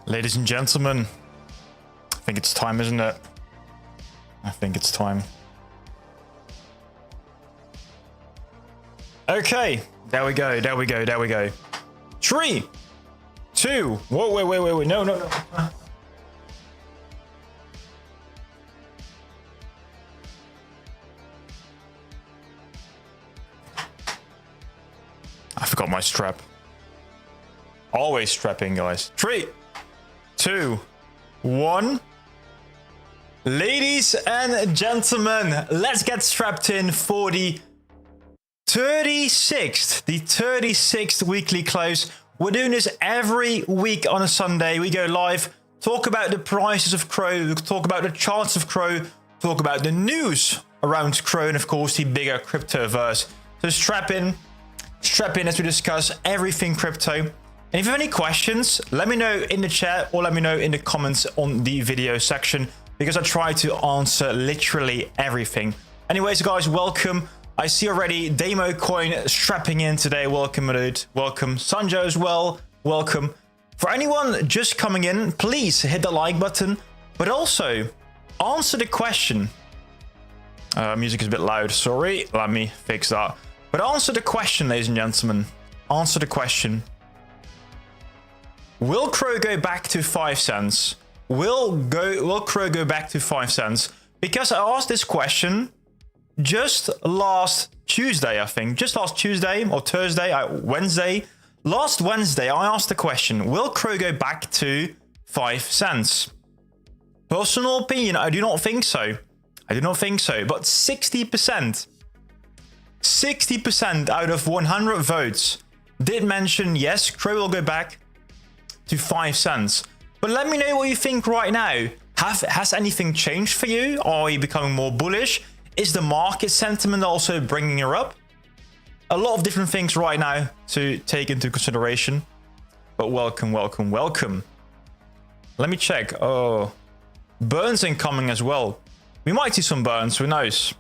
Ladies and gentlemen, I think it's time, isn't it? I think it's time. Okay, there we go, there we go, there we go. 3, 2, whoa, wait, no. I forgot my strap. Always strapping, guys. 3, 2, 1. Ladies and gentlemen, let's get strapped in for the 36th weekly close. We're doing this every week on a Sunday. We go live, talk about the prices of CRO, talk about the charts of CRO, talk about the news around CRO, and of course the bigger cryptoverse. So strap in as we discuss everything crypto. And if you have any questions, let me know in the chat or let me know in the comments on the video section, because I try to answer literally everything. Anyways, guys, welcome. I see already Demo Coin strapping in today. Welcome, dude. Welcome. Sanjo as well. Welcome. For anyone just coming in, please hit the like button, but also answer the question. Music is a bit loud. Sorry. Let me fix that. But answer the question, ladies and gentlemen. Answer the question. Will CRO go back to 5 cents? Will CRO go back to 5 cents? Because I asked this question just last Tuesday, I think. Just last Tuesday or Thursday, Wednesday. Last Wednesday, I asked the question, will CRO go back to 5 cents? Personal opinion, I do not think so. I do not think so. But 60% out of 100 votes did mention, yes, CRO will go back to 5 cents. But let me know what you think right now. Has anything changed for you? Are you becoming more bullish? Is the market sentiment also bringing you up? A lot of different things right now to take into consideration. But welcome. Let me check. Oh, burns incoming as well. We might see some burns, who knows?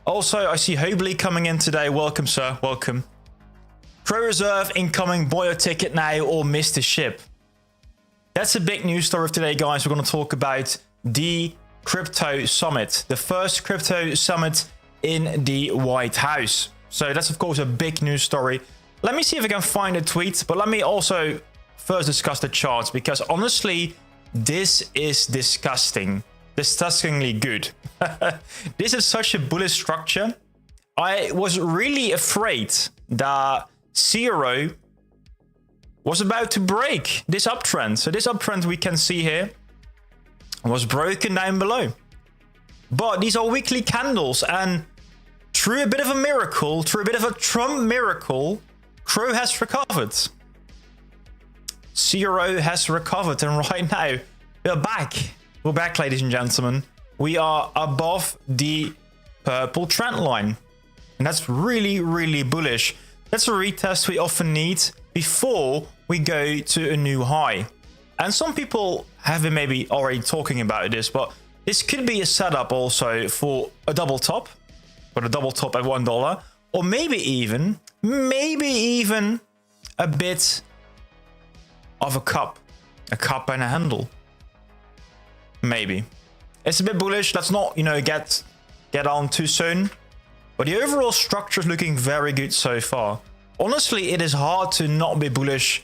Also, I see Hobley coming in today. Welcome, sir. Welcome. CRO Reserve incoming. Buy your ticket now or miss the ship. That's a big news story of today, guys. We're going to talk about the crypto summit, the first crypto summit in the White House. So that's, of course, a big news story. Let me see if I can find a tweet, but let me also first discuss the charts, because honestly, this is disgustingly good. This is such a bullish structure. I was really afraid that CRO was about to break this uptrend. So this uptrend we can see here was broken down below. But these are weekly candles, and through a bit of a miracle, through a bit of a Trump miracle, CRO has recovered. CRO has recovered, and right now we're back. We're back, ladies and gentlemen. We are above the purple trend line, and that's really, really bullish. That's a retest we often need before we go to a new high. And some people have been maybe already talking about this, but this could be a setup also for a double top, but a double top at $1, or maybe even a bit of a cup and a handle. Maybe. It's a bit bullish. Let's not, get on too soon. But the overall structure is looking very good so far. Honestly, it is hard to not be bullish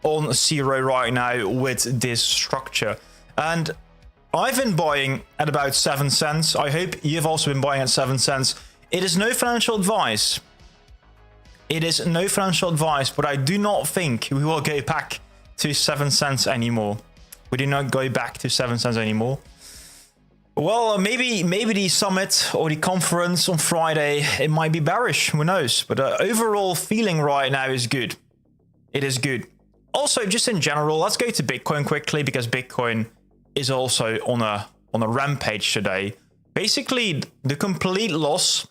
on CRO right now with this structure. And I've been buying at about 7 cents. I hope you've also been buying at 7 cents. It is no financial advice. But I do not think we will go back to 7 cents anymore. We do not go back to 7 cents anymore. Well, maybe the summit or the conference on Friday, it might be bearish, who knows? But the overall feeling right now is good. It is good. Also, just in general, let's go to Bitcoin quickly, because Bitcoin is also on a rampage today. Basically, the complete loss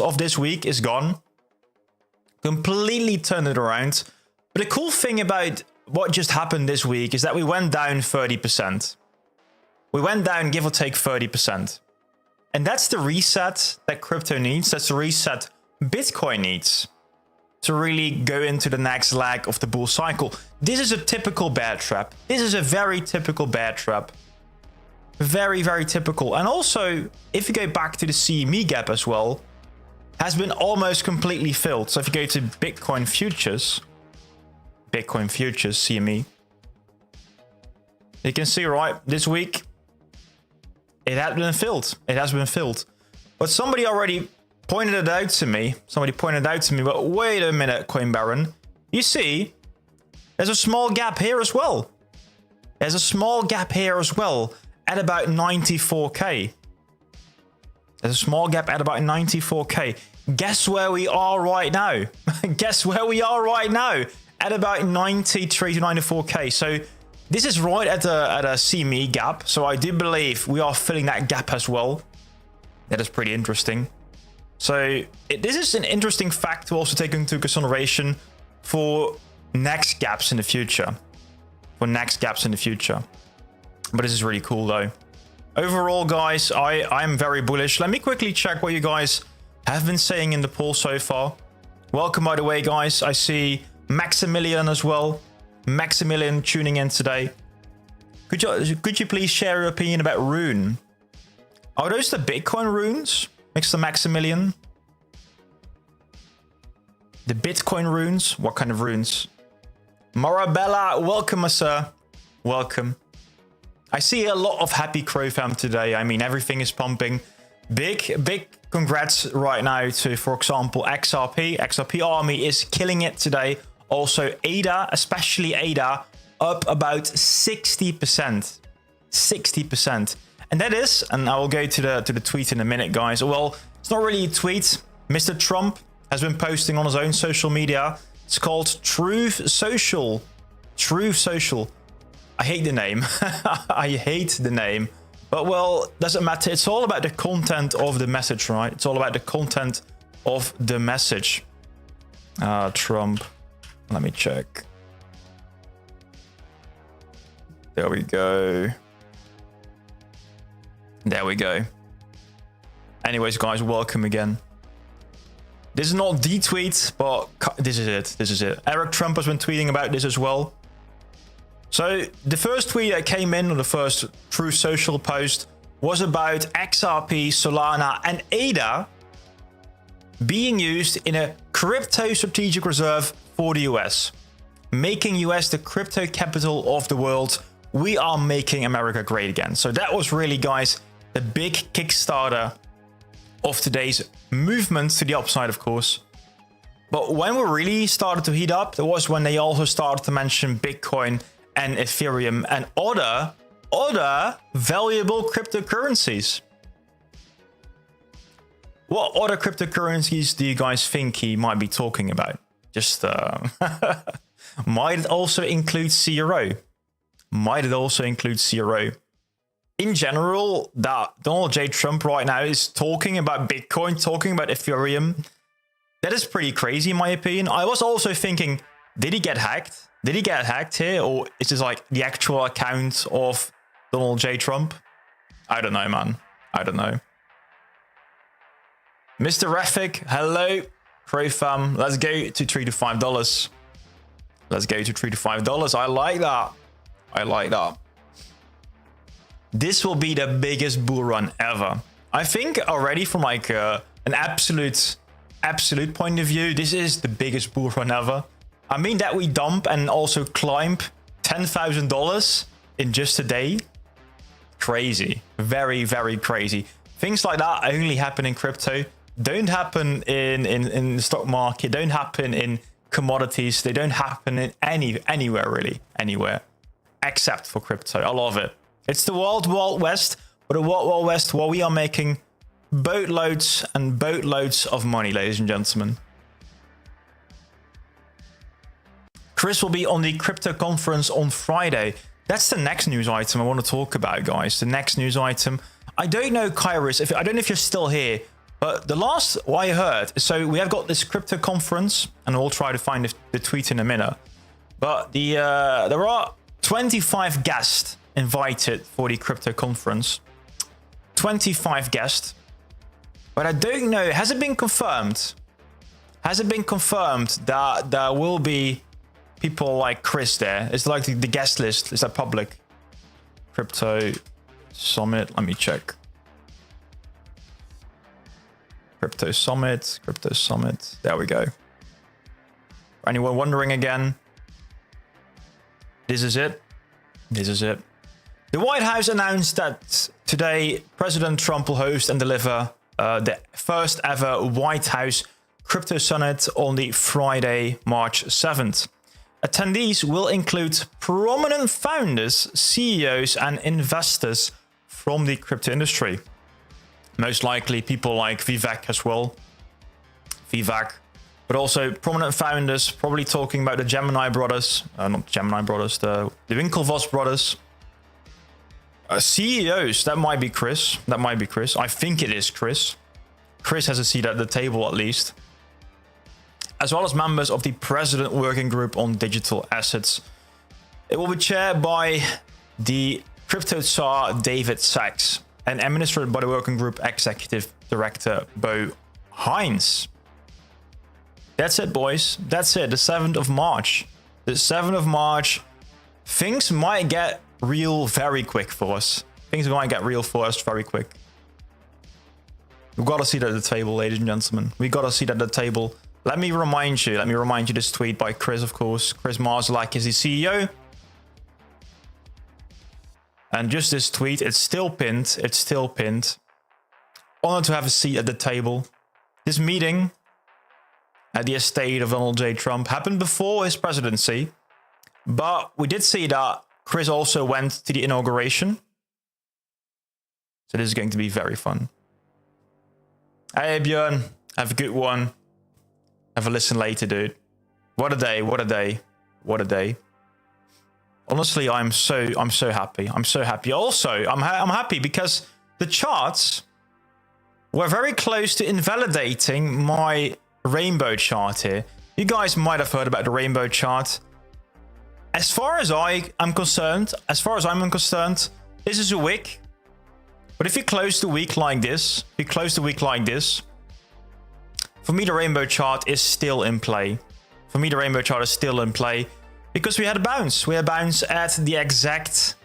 of this week is gone. Completely turned it around. But the cool thing about what just happened this week is that we went down 30%. We went down, give or take 30%. And that's the reset that crypto needs. That's the reset Bitcoin needs. to really go into the next leg of the bull cycle. This is a typical bear trap. This is a very typical bear trap. Very, very typical. And also, if you go back to the CME gap as well, has been almost completely filled. So if you go to Bitcoin futures, CME, you can see, right, this week, it has been filled. It has been filled. But somebody already pointed it out to me. But wait a minute, Coin Baron. You see, there's a small gap here as well. There's a small gap here as well at about 94K. There's a small gap at about 94K. Guess where we are right now? Guess where we are right now? At about 93 to 94K. So this is right at a CME gap. So I do believe we are filling that gap as well. That is pretty interesting. So this is an interesting fact to also take into consideration for next gaps in the future. But this is really cool though. Overall, guys, I'm very bullish. Let me quickly check what you guys have been saying in the poll so far. Welcome, by the way, guys. I see Maximilian as well. Maximilian tuning in today. Could you please share your opinion about Rune? Are those the Bitcoin runes, Mr. Maximilian? The Bitcoin runes? What kind of runes? Marabella, welcome, sir. Welcome. I see a lot of happy Crow fam today. I mean, everything is pumping. Big congrats right now to, for example, XRP. XRP Army is killing it today. Also, ADA, especially ADA, up about 60%. 60%. And that is, and I will go to the tweet in a minute, guys. Well, it's not really a tweet. Mr. Trump has been posting on his own social media. It's called Truth Social. Truth Social. I hate the name. I hate the name. But, well, doesn't matter. It's all about the content of the message, right? It's all about the content of the message. Trump. Let me check. There we go. There we go. Anyways, guys, welcome again. This is not the tweet, but this is it. This is it. Eric Trump has been tweeting about this as well. So the first tweet that came in, or the first True Social post, was about XRP, Solana, and ADA being used in a crypto strategic reserve for the US, making US the crypto capital of the world. We are making America great again. So that was really, guys, the big Kickstarter of today's movement to the upside, of course. But when we really started to heat up, that was when they also started to mention Bitcoin and Ethereum and other valuable cryptocurrencies. What other cryptocurrencies do you guys think he might be talking about? Just might it also include CRO? Might it also include CRO? In general, that Donald J. Trump right now is talking about Bitcoin, talking about Ethereum. That is pretty crazy, in my opinion. I was also thinking, did he get hacked? Did he get hacked here? Or is this like the actual account of Donald J. Trump? I don't know, man. I don't know. Mr. Rafik, hello. Crow fam, let's go to $3 to $5. Let's go to $3 to $5. I like that. I like that. This will be the biggest bull run ever. I think already from like an absolute point of view, this is the biggest bull run ever. I mean that we dump and also climb $10,000 in just a day. Crazy. Very, very crazy. Things like that only happen in crypto. Don't happen in the stock market. Don't happen in commodities. They don't happen in anywhere really. Anywhere. Except for crypto. I love it. It's the Wild West. But the Wild West where we are making boatloads and boatloads of money, ladies and gentlemen. Chris will be on the crypto conference on Friday. That's the next news item I want to talk about, guys. The next news item. I don't know, Kairos, I don't know if you're still here, but the last what I heard, so we have got this crypto conference, and we'll try to find the tweet in a minute. But there are 25 guests invited for the crypto conference. 25 guests. But I don't know, has it been confirmed? Has it been confirmed that there will be people like Chris there? Is like the guest list, is that public? Crypto Summit, let me check. Crypto Summit, there we go. Anyone wondering again? This is it. The White House announced that today President Trump will host and deliver the first ever White House Crypto Summit on the Friday, March 7th. Attendees will include prominent founders, CEOs, and investors from the crypto industry. Most likely people like Vivek as well. But also prominent founders, probably talking about the Gemini brothers, not Gemini brothers, the Winklevoss brothers. CEOs, that might be Chris. I think it is Chris. Chris has a seat at the table at least. As well as members of the President Working Group on Digital Assets. It will be chaired by the crypto czar David Sachs and administered by the Working Group Executive Director Bo Hines. That's it, boys. That's it. The 7th of March. The 7th of March. Things might get real very quick for us. We've got to see that at the table, ladies and gentlemen. We got to see that at the table. Let me remind you this tweet by Chris, of course. Chris Marszalek is the CEO. And just this tweet, it's still pinned. Honored to have a seat at the table. This meeting at the estate of Donald J. Trump happened before his presidency. But we did see that Chris also went to the inauguration. So this is going to be very fun. Hey, Björn. Have a good one. Have a listen later, dude. What a day. Honestly, I'm so happy. Also, I'm happy because the charts were very close to invalidating my rainbow chart here. You guys might have heard about the rainbow chart. As far as I'm concerned, this is a wick. But if you close the week like this, for me, the rainbow chart is still in play. Because we had a bounce. We had a bounce at the exact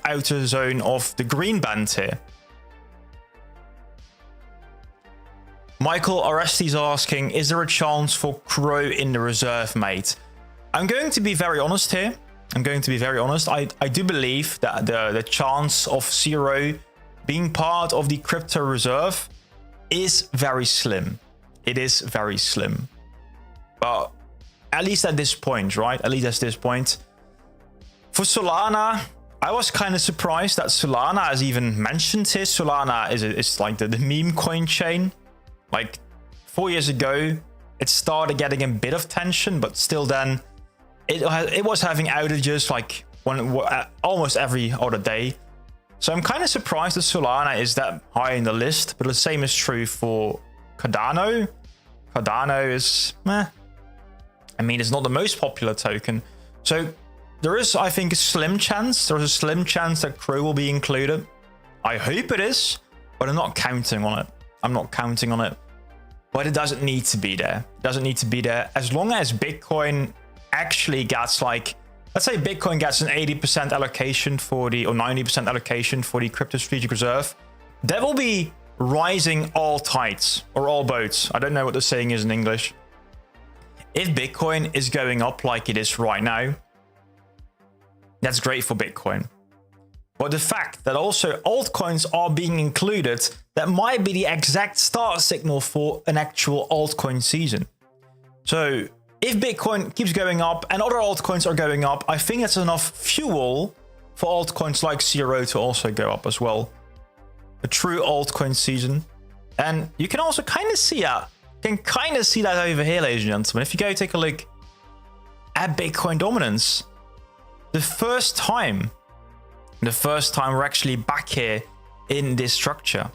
outer zone of the green band here. Michael Orestes asking, is there a chance for CRO in the reserve, mate? I'm going to be very honest here. I do believe that the chance of CRO being part of the crypto reserve is very slim. It is very slim. But at least at this point, right? For Solana, I was kind of surprised that Solana has even mentioned here. Solana is like the meme coin chain. Like 4 years ago, it started getting a bit of tension, but still then it was having outages like almost every other day. So I'm kind of surprised that Solana is that high in the list, but the same is true for Cardano. Cardano is meh. I mean, it's not the most popular token. So there is, I think, a slim chance. There's a slim chance that CRO will be included. I hope it is, but I'm not counting on it. But it doesn't need to be there. As long as Bitcoin actually gets like, let's say Bitcoin gets an 80% allocation or 90% allocation for the crypto strategic reserve, that will be rising all tides or all boats. I don't know what the saying is in English. If Bitcoin is going up like it is right now, that's great for Bitcoin. But the fact that also altcoins are being included, that might be the exact start signal for an actual altcoin season. So if Bitcoin keeps going up and other altcoins are going up, I think that's enough fuel for altcoins like CRO to also go up as well. A true altcoin season. And you can also kind of see that. Over here, ladies and gentlemen. If you go take a look at Bitcoin dominance, the first time we're actually back here in this structure.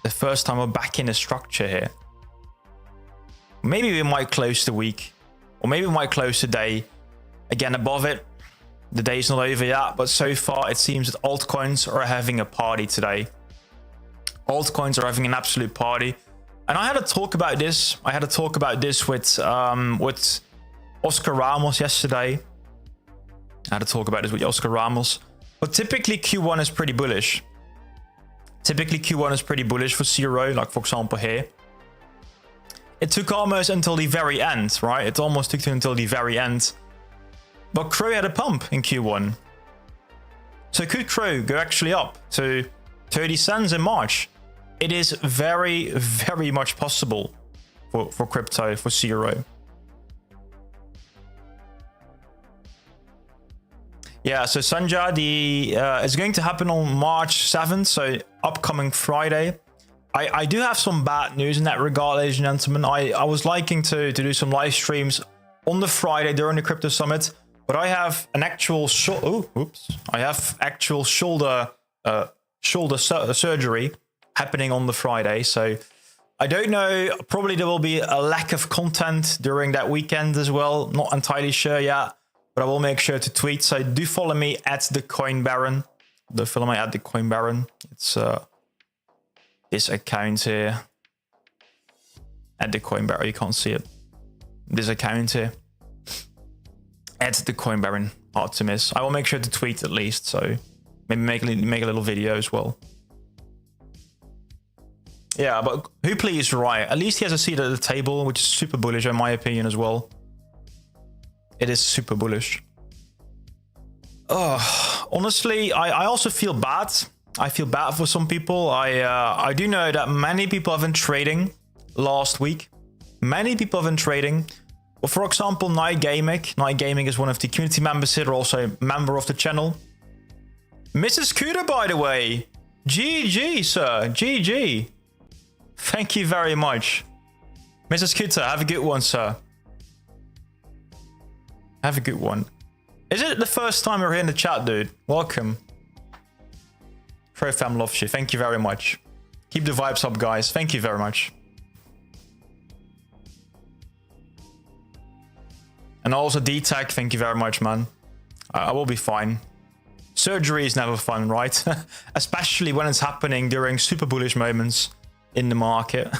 The first time we're back in the structure here. Maybe we might close the week, or maybe we might close the day again above it. The day's not over yet, but so far it seems that altcoins are having a party today. Altcoins are having an absolute party. And I had a talk about this. With Oscar Ramos yesterday. I had a talk about this with Oscar Ramos. But typically Q1 is pretty bullish. For CRO, like for example here. It took almost until the very end, right? It almost took until the very end. But CRO had a pump in Q1. So could CRO go actually up to 30 cents in March? It is very, very much possible for crypto, for CRO. Yeah, so Sanja, it's going to happen on March 7th, so upcoming Friday. I do have some bad news in that regard, ladies and gentlemen. I was liking to do some live streams on the Friday during the Crypto Summit, but I have an actual shoulder surgery happening on the Friday, so I don't know. Probably there will be a lack of content during that weekend as well. Not entirely sure yet, but I will make sure to tweet. So do follow me at the Coin Baron. It's this account here at the Coin Baron. You can't see it. This account here at the Coin Baron Artemis. I will make sure to tweet at least. So maybe make a little video as well. Yeah, but who please right? At least he has a seat at the table, which is super bullish in my opinion as well. It is super bullish. Honestly, I also feel bad. I feel bad for some people. I do know that many people have been trading last week. Well, for example, Night Gaming. Night Gaming is one of the community members here, also a member of the channel. Mrs. Kuda, by the way. GG, sir. GG. Thank you very much. Mrs. Kuta, have a good one, sir. Have a good one. Is it the first time you're here in the chat, dude? Welcome. ProFam loves you. Thank you very much. Keep the vibes up, guys. Thank you very much. And also D-Tech, thank you very much, man. I will be fine. Surgery is never fun, right? Especially when it's happening during super bullish moments in the market.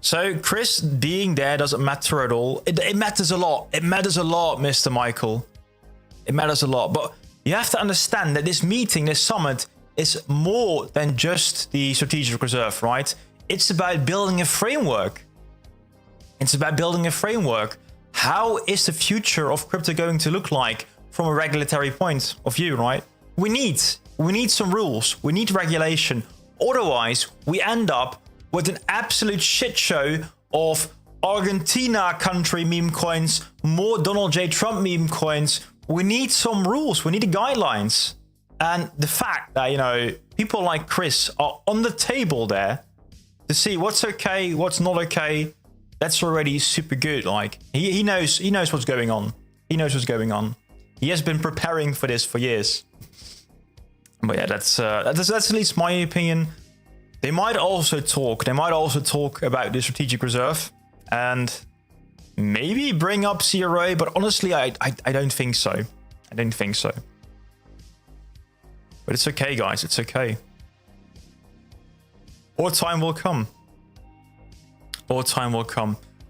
So Chris being there doesn't matter at all. It matters a lot. It matters a lot, Mr. Michael. It matters a lot. But you have to understand that this meeting, this summit, is more than just the strategic reserve, right? It's about building a framework. How is the future of crypto going to look like from a regulatory point of view, right? We need some rules. We need regulation. Otherwise, we end up with an absolute shit show of Argentina country meme coins, more Donald J. Trump meme coins. We need some rules. We need guidelines. And the fact that, you know, people like Chris are on the table there to see what's okay, what's not okay, that's already super good. Like he knows what's going on. He knows what's going on. He has been preparing for this for years. But yeah, that's at least my opinion. They might also talk about the strategic reserve and maybe bring up CRO, but honestly, I don't think so. But it's okay, guys. It's okay. Our time will come.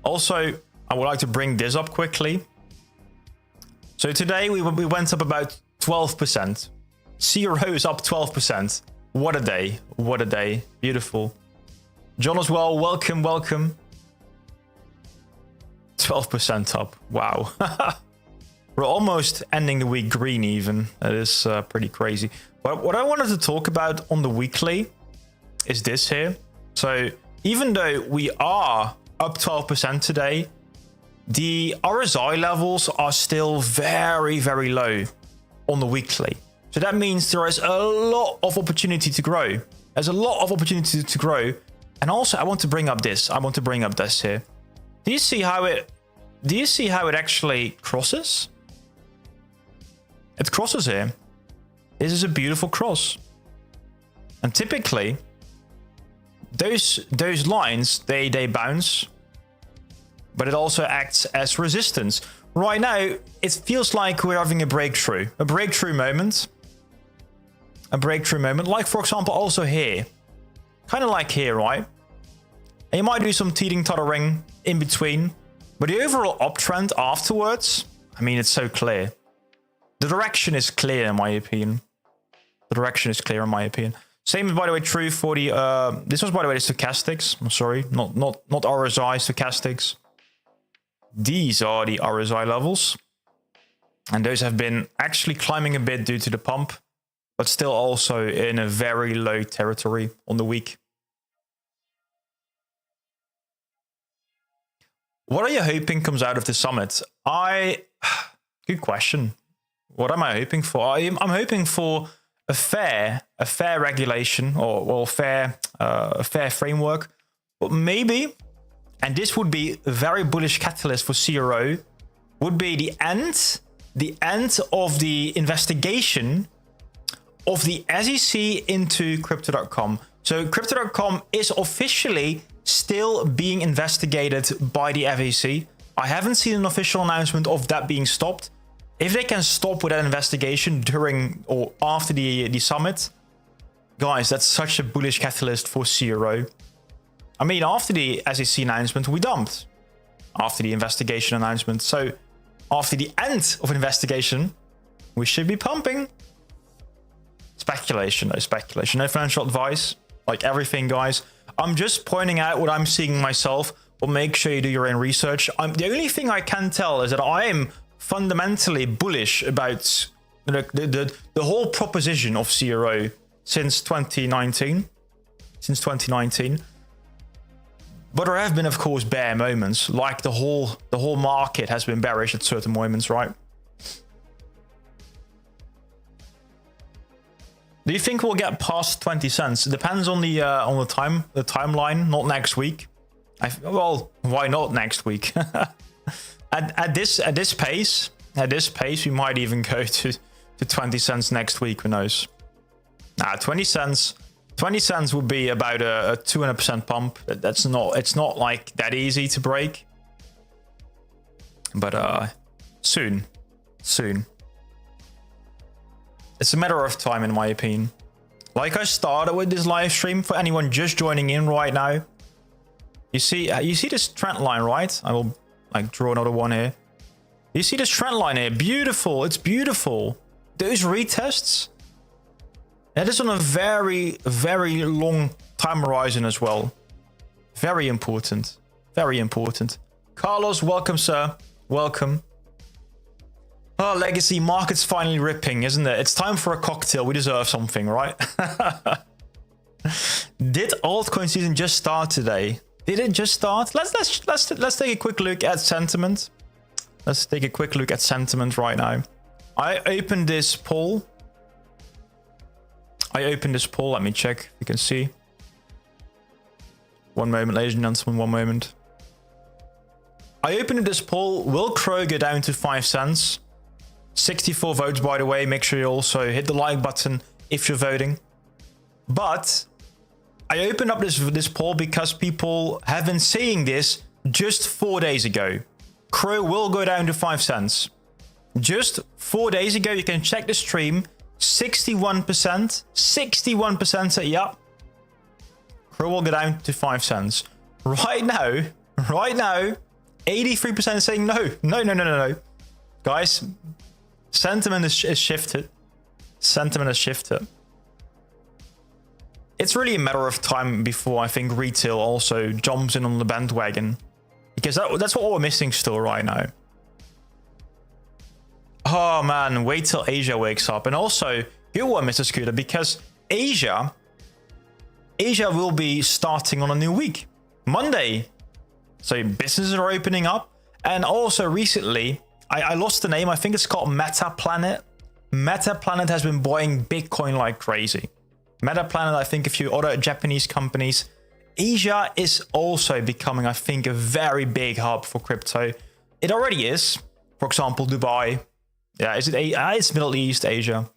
Also, I would like to bring this up quickly. So today we went up about 12%. CRO is up 12%. What a day. Beautiful. John as well, welcome. 12% up. Wow. We're almost ending the week green even. That is pretty crazy. But what I wanted to talk about on the weekly is this here. So even though we are up 12% today, the RSI levels are still very, very low on the weekly. So that means there is a lot of opportunity to grow. And also, I want to bring up this. Here. Do you see how it actually crosses? It crosses here. This is a beautiful cross. And typically, those lines, they bounce, but it also acts as resistance. Right now, it feels like we're having a breakthrough moment. a breakthrough moment, like for example also here, kind of like here, right? And you might do some teetering-tottering in between, but the overall uptrend afterwards, I mean, it's so clear. The direction is clear in my opinion. The direction is clear in my opinion. Same, by the way, true for the, this was, by the way, the stochastics. I'm sorry, not RSI, stochastics. These are the RSI levels. And those have been actually climbing a bit due to the pump, but still also in a very low territory on the week. What are you hoping comes out of the summit? Good question. What am I hoping for? I'm hoping for a fair regulation or a fair framework. But maybe, and this would be a very bullish catalyst for CRO, would be the end of the investigation of the SEC into Crypto.com. So Crypto.com is officially still being investigated by the SEC. I haven't seen an official announcement of that being stopped. If they can stop with that investigation during or after the summit, guys, that's such a bullish catalyst for CRO. I mean, after the SEC announcement, we dumped. After the investigation announcement. So after the end of investigation, we should be pumping. Speculation, no speculation. No financial advice. Like everything, guys. I'm just pointing out what I'm seeing myself. But make sure you do your own research. The only thing I can tell is that I am fundamentally bullish about the whole proposition of CRO since 2019. But there have been, of course, bear moments, like the whole market has been bearish at certain moments, right? Do you think we'll get past 20 cents? It depends on the timeline, not next week. Well, why not next week? At this pace, we might even go to 20 cents next week. Who knows? 20 cents would be about a 200% pump. It's not like that easy to break. But soon. It's a matter of time, in my opinion. Like I started with this live stream, for anyone just joining in right now. You see this trend line, right? I will draw another one here. You see this trend line here? Beautiful. It's beautiful. Those retests. That is on a very, very long time horizon as well. Very important. Very important. Carlos, welcome, sir. Welcome. Oh, legacy market's finally ripping, isn't it? It's time for a cocktail. We deserve something, right? Did altcoin season just start today? Did it just start? Let's take a quick look at sentiment. Let's take a quick look at sentiment right now. I opened this poll. Let me check if you can see. One moment, ladies and gentlemen, one moment. I opened this poll. Will CRO go down to 5 cents? 64 votes, by the way. Make sure you also hit the like button if you're voting. But I opened up this poll because people have been saying this just 4 days ago. CRO will go down to 5 cents. Just 4 days ago, you can check the stream. 61% say, yeah, CRO will go down to 5 cents. Right now, 83% saying no. Guys, sentiment is shifted. It's really a matter of time before I think retail also jumps in on the bandwagon. Because that's what we're missing still right now. Oh man, wait till Asia wakes up. And also, good one, Mr. Scooter, because Asia will be starting on a new week. Monday. So businesses are opening up. And also recently, I lost the name. I think it's called MetaPlanet. MetaPlanet has been buying Bitcoin like crazy. MetaPlanet, I think a few other Japanese companies. Asia is also becoming, I think, a very big hub for crypto. It already is. For example, Dubai. Yeah, it's Middle East, Asia.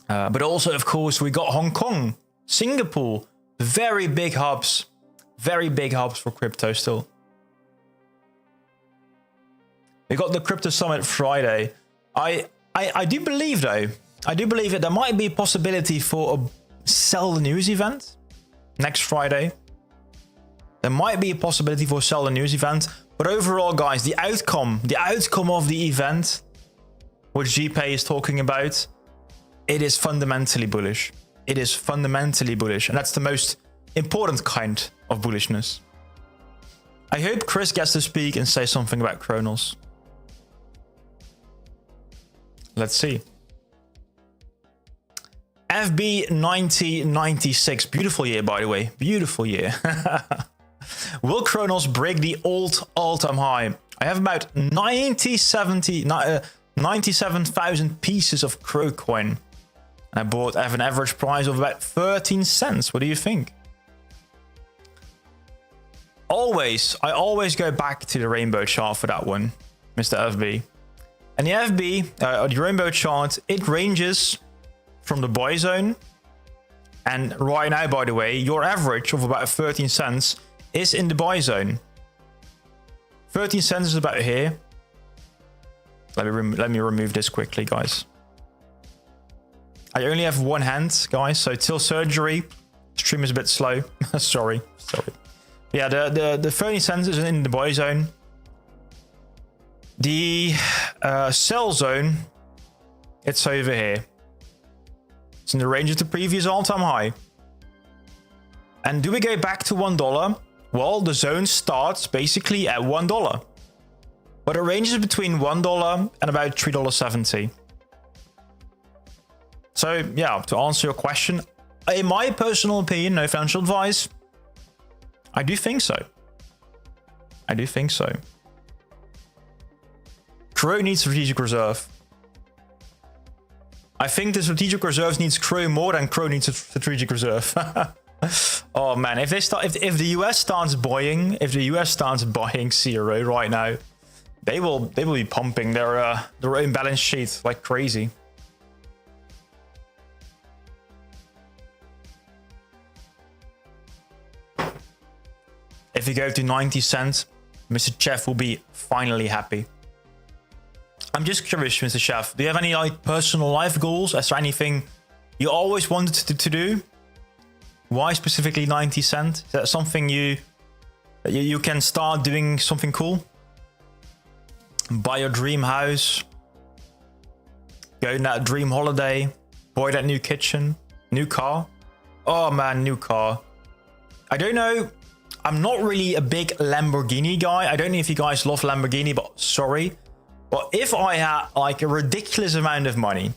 But also, of course, we got Hong Kong, Singapore. Very big hubs. Very big hubs for crypto still. We got the Crypto Summit Friday. I do believe, though, I do believe that there might be a possibility for a sell the news event next Friday. There might be a possibility for a sell the news event, but overall, guys, the outcome of the event, which GPay is talking about, it is fundamentally bullish. It is fundamentally bullish, and that's the most important kind of bullishness. I hope Chris gets to speak and say something about Cronos. Let's see. FB 9096. Beautiful year, by the way. Beautiful year. Will Cronos break the old all-time high? I have about 97,000 pieces of Crow coin. And I have an average price of about 13 cents. What do you think? I always go back to the rainbow chart for that one, Mr. FB. And the FB, the rainbow chart, it ranges from the buy zone. And right now, by the way, your average of about 13 cents is in the buy zone. 13 cents is about here. Let me remove this quickly, guys. I only have one hand, guys, so till surgery, stream is a bit slow. sorry. Yeah, the 30 cents is in the buy zone. The sell zone, it's over here. It's in the range of the previous all-time high. And do we go back to $1? Well, the zone starts basically at $1. But it ranges between $1 and about $3.70. So, yeah, to answer your question, in my personal opinion, no financial advice, I do think so. Crow needs strategic reserve. I think the strategic reserve needs Crow more than Crow needs a strategic reserve. Oh man, if the US starts buying, CRO right now, they will be pumping their own balance sheet like crazy. If you go to 90 cents, Mr. Chef will be finally happy. I'm just curious, Mr. Chef, do you have any like personal life goals? Is there anything you always wanted to do? Why specifically 90 cents? Is that something you can start doing something cool? Buy your dream house, go on that dream holiday, buy that new kitchen, new car. Oh man, new car. I don't know. I'm not really a big Lamborghini guy. I don't know if you guys love Lamborghini, but sorry. But if I had like a ridiculous amount of money,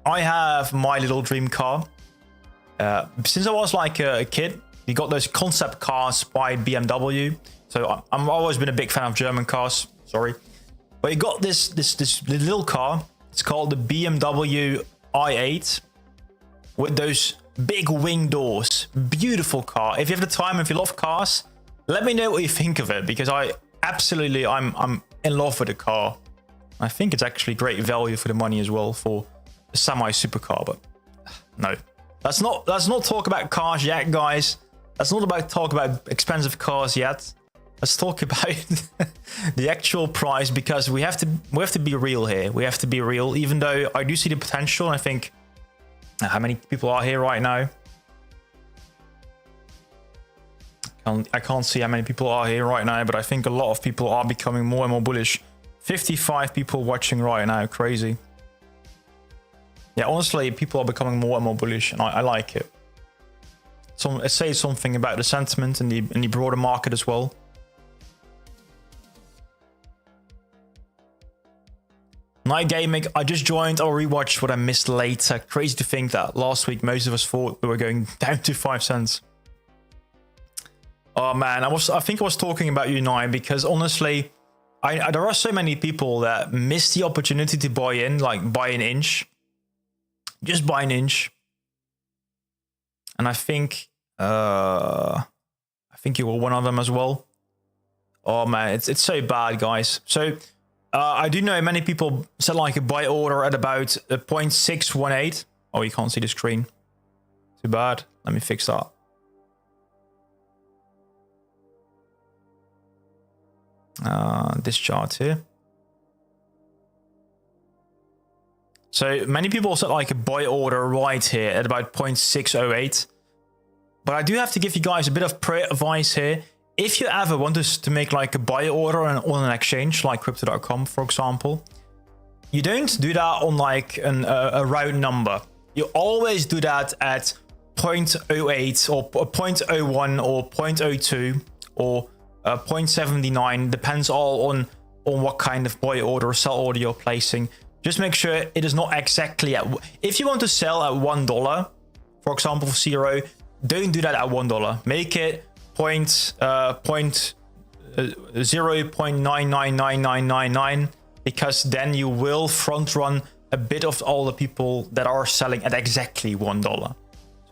I have my little dream car. Since I was like a kid, you got those concept cars by BMW. So I've always been a big fan of German cars. Sorry. But you got this little car. It's called the BMW i8 with those big wing doors. Beautiful car. If you have the time, if you love cars, let me know what you think of it, because I'm in love with the car. I think it's actually great value for the money as well for a semi supercar. But no, let's not talk about cars yet, guys. Let's not talk about expensive cars yet. Let's talk about the actual price, because we have to be real here. We have to be real, even though I do see the potential. And I think, how many people are here right now? I can't see how many people are here right now, but I think a lot of people are becoming more and more bullish. 55 people watching right now, crazy. Yeah, honestly, people are becoming more and more bullish, and I like it. So it says something about the sentiment in the broader market as well. Night Gaming, I just joined. I'll rewatch what I missed later. Crazy to think that last week most of us thought we were going down to 5 cents. Oh man, I think I was talking about you, Night, because honestly, there are so many people that miss the opportunity to buy in, like buy an inch. Just buy an inch. And I think you were one of them as well. Oh man, it's so bad, guys. So I do know many people set like a buy order at about 0.618. Oh, you can't see the screen. Too bad. Let me fix that. This chart here. So many people set like a buy order right here at about 0.608. But I do have to give you guys a bit of pre-advice here. If you ever want to make like a buy order on an exchange like crypto.com, for example, you don't do that on like a round number. You always do that at 0.08 or 0.01 or 0.02 or 0.79. Depends all on what kind of buy order or sell order you're placing. Just make sure it is not exactly at... If you want to sell at $1, for example, for CRO, don't do that at $1. Make it 0.99999, because then you will front run a bit of all the people that are selling at exactly $1.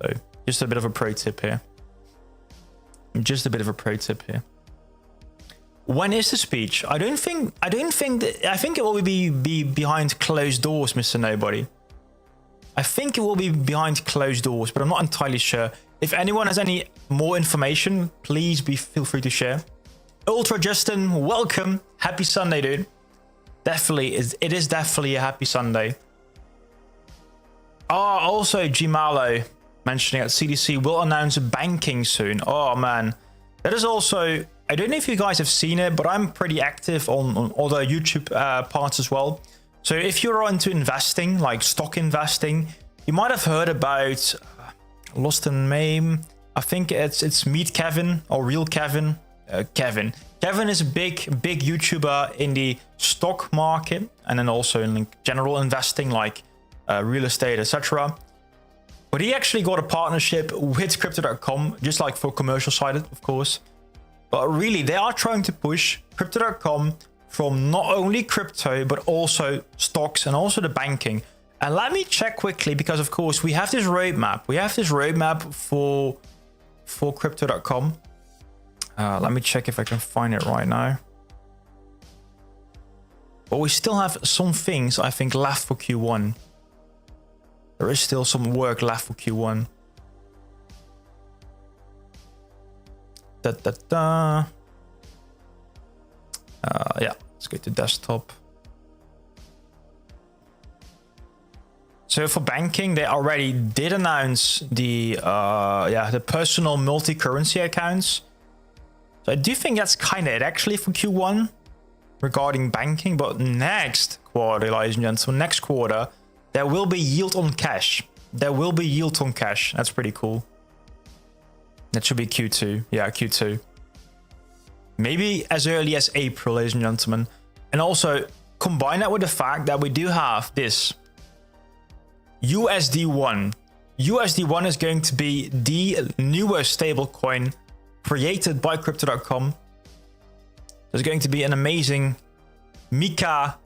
So just a bit of a pro tip here. When is the speech? I think it will be behind closed doors, Mr. Nobody. I think it will be behind closed doors, but I'm not entirely sure. If anyone has any more information, please feel free to share. Ultra Justin, welcome. Happy Sunday, dude. It is definitely a happy Sunday. Also Gmalo mentioning that CDC will announce banking soon. Oh man, that is also... I don't know if you guys have seen it, but I'm pretty active on other YouTube parts as well. So if you're into investing, like stock investing, you might have heard about lost the name. I think it's Meet Kevin or Real Kevin. Kevin. Kevin is a big YouTuber in the stock market and then also in general investing, like real estate, etc. But he actually got a partnership with crypto.com, just like for commercial side, of course. But really, they are trying to push crypto.com from not only crypto, but also stocks and also the banking. And let me check quickly, because of course we have this roadmap. We have this roadmap for crypto.com. Let me check if I can find it right now. But we still have some things, I think, left for Q1. There is still some work left for Q1. Yeah, let's go to desktop. So for banking, they already did announce the personal multi-currency accounts. So I do think that's kind of it actually for Q1 regarding banking. But next quarter, ladies and gentlemen, next quarter, there will be yield on cash. That's pretty cool. That should be Q2. Yeah, Q2. Maybe as early as April, ladies and gentlemen. And also combine that with the fact that we do have this USD1. USD1 is going to be the newest stablecoin created by crypto.com. There's going to be an amazing MiCA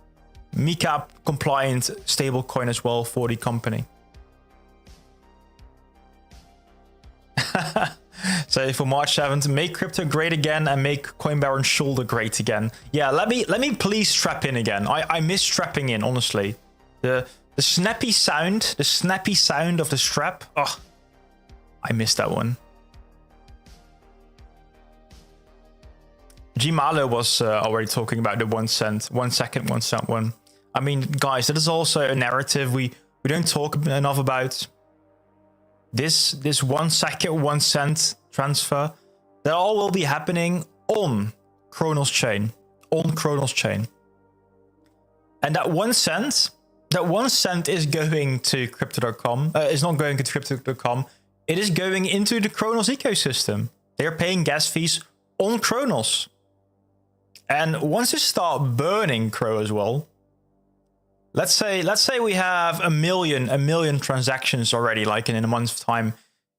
compliant stablecoin as well for the company. So for March 7th, make crypto great again and make Coin Baron shoulder great again. Yeah, let me please strap in again. I miss strapping in, honestly. The snappy sound of the strap. Oh, I missed that one. Gmalo was already talking about the 1 cent, 1 second, 1 cent one. I mean, guys, that is also a narrative we don't talk enough about. This 1 second, 1 cent transfer, that all will be happening on Cronos chain. And that 1 cent, is going to crypto.com. It's not going to crypto.com. It is going into the Cronos ecosystem. They're paying gas fees on Cronos. And once you start burning Crow as well, let's say we have a million transactions already, like in a month's time.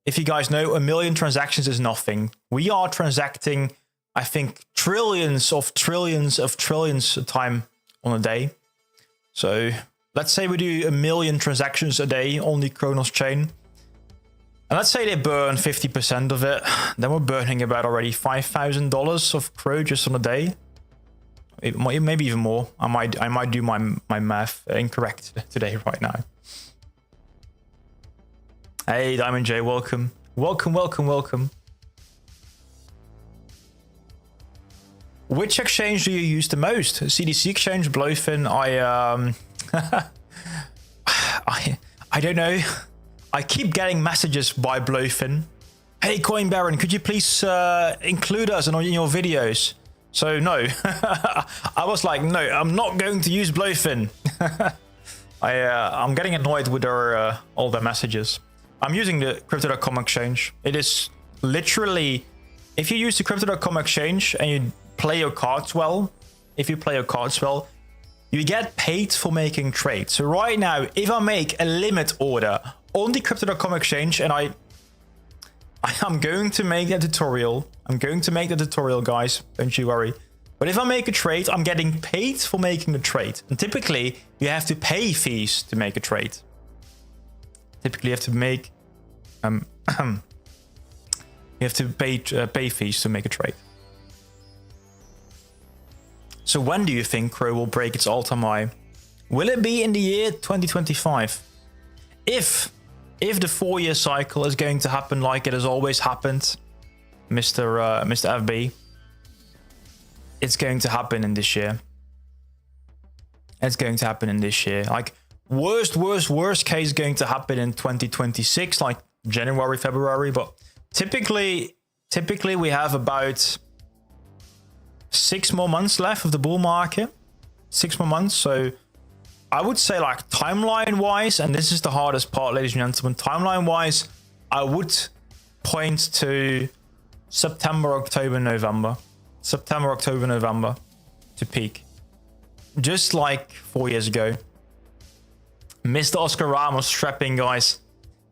If you guys know, 1 million transactions is nothing. We are transacting, I think, trillions of time on a day. So let's say we do 1 million transactions a day on the Cronos chain. And let's say they burn 50% of it. Then we're burning about already $5,000 of Crow just on a day. Maybe even more. I might do my math incorrect today right now. Hey, Diamond J, welcome. Welcome. Which exchange do you use the most? CDC exchange, Blowfin. I don't know. I keep getting messages by Blowfin. Hey, Coin Baron, could you please include us in your videos? So no, I was like, no, I'm not going to use Blowfin. I'm getting annoyed with all their messages. I'm using the Crypto.com exchange. It is literally, if you use the Crypto.com exchange and you play your cards well, you get paid for making trades. So right now, if I make a limit order on the Crypto.com exchange, and I am going to make that tutorial. I'm going to make the tutorial, guys. Don't you worry. But if I make a trade, I'm getting paid for making the trade. And typically, you have to pay fees to make a trade. Typically, you have to make pay fees to make a trade. So when do you think CRO will break its all-time high? Will it be in the year 2025? If the 4-year cycle is going to happen like it has always happened, Mr. FB, it's going to happen in this year. It's going to happen in this year. Like worst case going to happen in 2026, like January, February. But typically we have about 6 more months left of the bull market. 6 more months. So I would say, like, timeline wise, and this is the hardest part, ladies and gentlemen, timeline wise, I would point to September, October, November to peak. Just like 4 years ago. Mr. Oscar Ramos strapping, guys.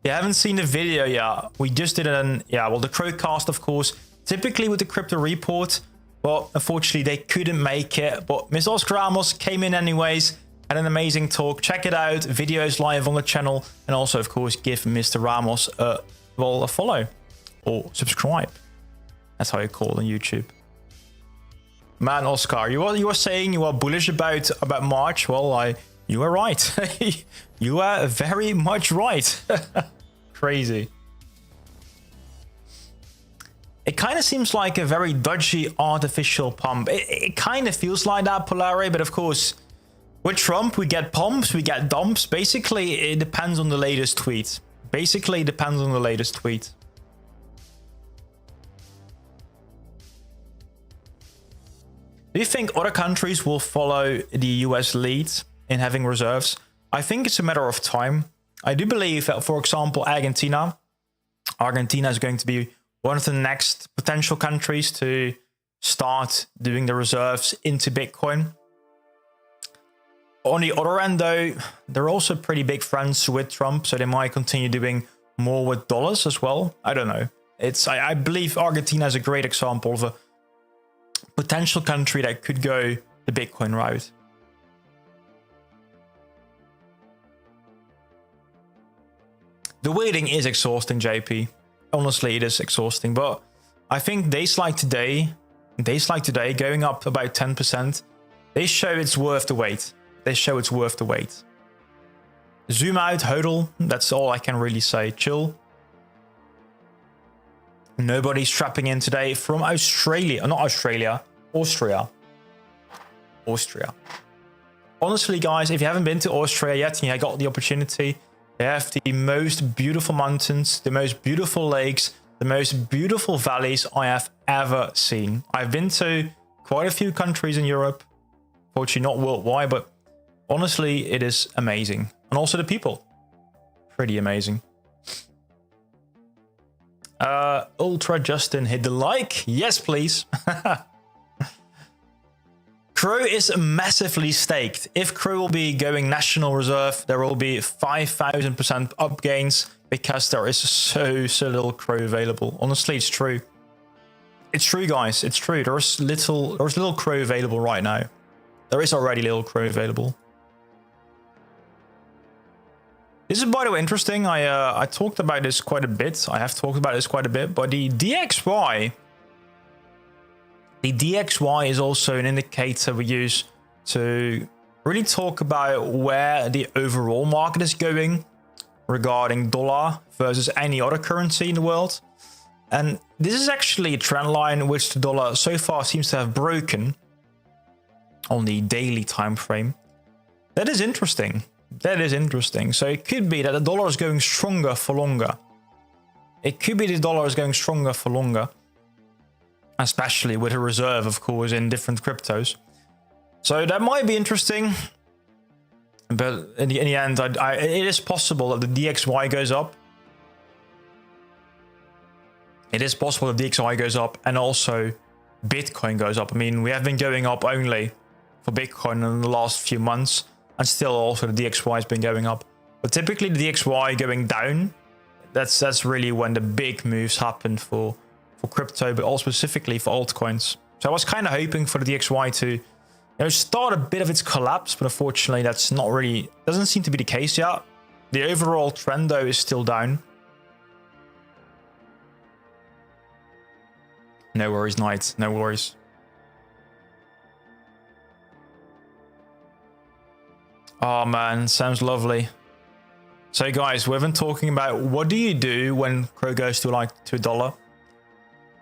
If you haven't seen the video yet, we just did the Crowcast, of course, typically with the crypto report, but unfortunately they couldn't make it. But Mr. Oscar Ramos came in anyways, had an amazing talk. Check it out. Videos live on the channel, and also, of course, give Mr. Ramos a follow or subscribe. That's how you call it on YouTube. Man, Oscar, you are saying you are bullish about March. Well, you are right. You are very much right. Crazy. It kind of seems like a very dodgy artificial pump. It kind of feels like that, Polare, but of course, with Trump, we get pumps, we get dumps. Basically, it depends on the latest tweet. Do you think other countries will follow the US lead in having reserves? I think it's a matter of time. I do believe that, for example, Argentina is going to be one of the next potential countries to start doing the reserves into Bitcoin. On the other end, though, they're also pretty big friends with Trump, so they might continue doing more with dollars as well. I don't know. I believe Argentina is a great example of a potential country that could go the Bitcoin route. The waiting is exhausting, JP. Honestly, it is exhausting, but I think days like today, going up about 10%, they show it's worth the wait. Zoom out, hodl. That's all I can really say. Chill. Nobody's strapping in today from Australia. Not Australia. Austria. Honestly, guys, if you haven't been to Austria yet and you got the opportunity, they have the most beautiful mountains, the most beautiful lakes, the most beautiful valleys I have ever seen. I've been to quite a few countries in Europe. Fortunately, not worldwide, but honestly, it is amazing. And also the people. Pretty amazing. Ultra Justin, hit the like. Yes, please. CRO is massively staked. If CRO will be going national reserve, there will be 5,000% up gains because there is so little CRO available. Honestly, it's true. It's true, guys. It's true. There's little CRO available right now. There is already little CRO available. This is, by the way, interesting. I talked about this quite a bit. I have talked about this quite a bit, but the DXY is also an indicator we use to really talk about where the overall market is going regarding dollar versus any other currency in the world. And this is actually a trend line which the dollar so far seems to have broken on the daily time frame. That is interesting. That is interesting. So it could be that the dollar is going stronger for longer. It could be the dollar is going stronger for longer. Especially with a reserve, of course, in different cryptos. So that might be interesting. But in the end, it is possible that the DXY goes up. It is possible that DXY goes up and also Bitcoin goes up. I mean, we have been going up only for Bitcoin in the last few months. And still also the DXY has been going up. But typically the DXY going down, that's really when the big moves happen for crypto, but also specifically for altcoins. So I was kind of hoping for the DXY to start a bit of its collapse, but unfortunately that's not really, doesn't seem to be the case yet. The overall trend though is still down. No worries, Knight, no worries. Oh man, sounds lovely. So guys, we've been talking about what do you do when CRO goes to like to $1.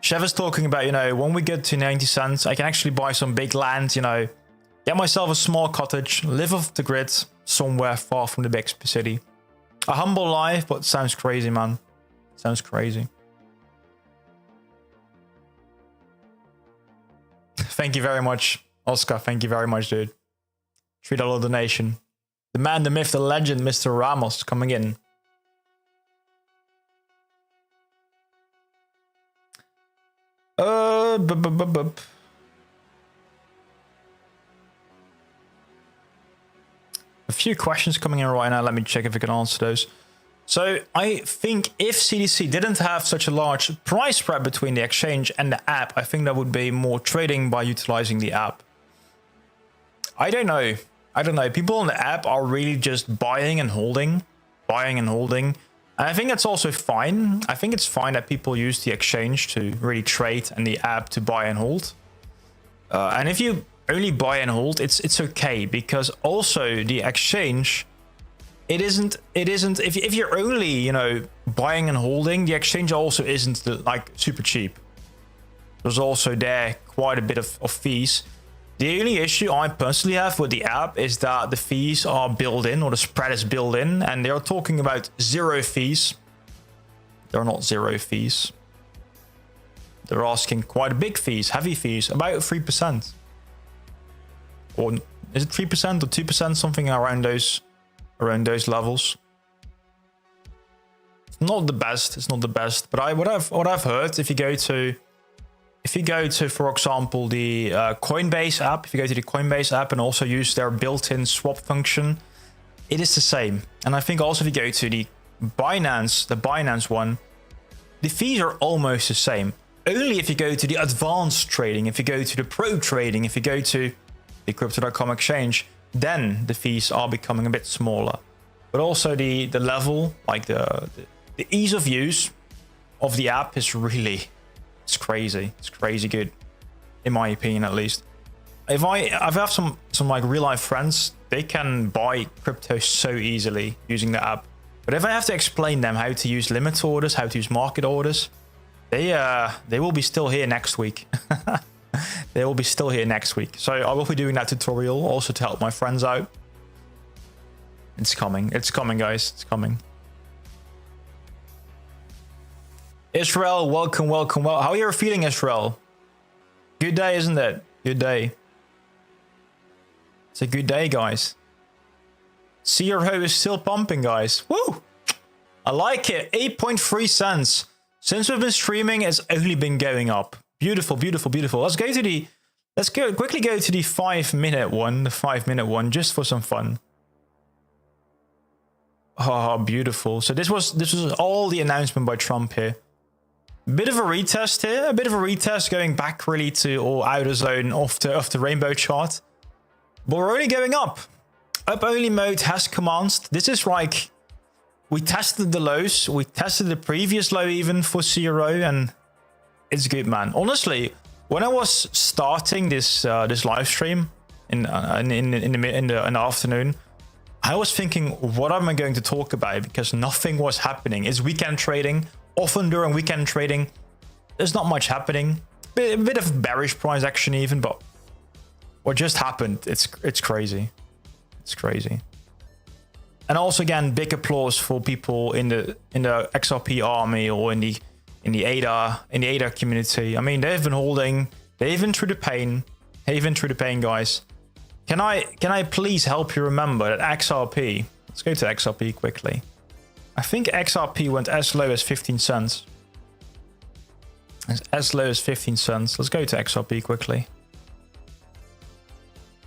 Chev is talking about, when we get to 90 cents, I can actually buy some big land, get myself a small cottage, live off the grid somewhere far from the big city. A humble life, but sounds crazy, man. Sounds crazy. Thank you very much, Oscar. Thank you very much, dude. $3 donation. The man, the myth, the legend, Mr. Ramos coming in. A few questions coming in right now. Let me check if I can answer those. So I think if CDC didn't have such a large price spread between the exchange and the app, I think there would be more trading by utilizing the app. I don't know. People on the app are really just buying and holding. And I think that's also fine. I think it's fine that people use the exchange to really trade and the app to buy and hold. And if you only buy and hold, it's okay, because also the exchange, it isn't if you're only, buying and holding, the exchange also isn't like super cheap. There's also there quite a bit of fees. The only issue I personally have with the app is that the fees are built in, or the spread is built in, and they're talking about 0 fees. They're not 0 fees. They're asking quite big fees, heavy fees, about 3%. Or is it 3% or 2%, something around those levels. It's not the best, but what I've heard, if you go to, for example, the Coinbase app, if you go to the Coinbase app and also use their built-in swap function, it is the same. And I think also if you go to the Binance one, the fees are almost the same. Only if you go to the advanced trading, if you go to the pro trading, if you go to the crypto.com exchange, then the fees are becoming a bit smaller. But also the level, like the ease of use of the app is really... It's crazy. It's crazy good, in my opinion, at least. If I have some like real life friends, they can buy crypto so easily using the app. But if I have to explain them how to use limit orders, how to use market orders, they will be still here next week. They will be still here next week. So I will be doing that tutorial also to help my friends out. It's coming. It's coming, guys. It's coming. Israel, welcome. How are you feeling, Israel? Good day, isn't it? Good day. It's a good day, guys. CRO is still pumping, guys. Woo! I like it. 8.3 cents. Since we've been streaming, it's only been going up. Beautiful. Let's quickly go to the 5-minute one. The 5-minute one, just for some fun. Oh, beautiful. So this was all the announcement by Trump here. Bit of a retest here, a bit of a retest going back really to or outer zone off the rainbow chart. But we're only going up. Up only mode has commenced. This is like, we tested the lows, we tested the previous low even for CRO, and it's good, man. Honestly, when I was starting this live stream in the afternoon, I was thinking, what am I going to talk about? Because nothing was happening. It's weekend trading. Often during weekend trading, there's not much happening. A bit of bearish price action even, but what just happened, it's crazy. It's crazy. And also again, big applause for people in the XRP army or in the ADA community. I mean, they've been through the pain. They've been through the pain, guys. Can I please help you remember that XRP? Let's go to XRP quickly. I think XRP went as low as 15 cents. As low as 15 cents. Let's go to XRP quickly.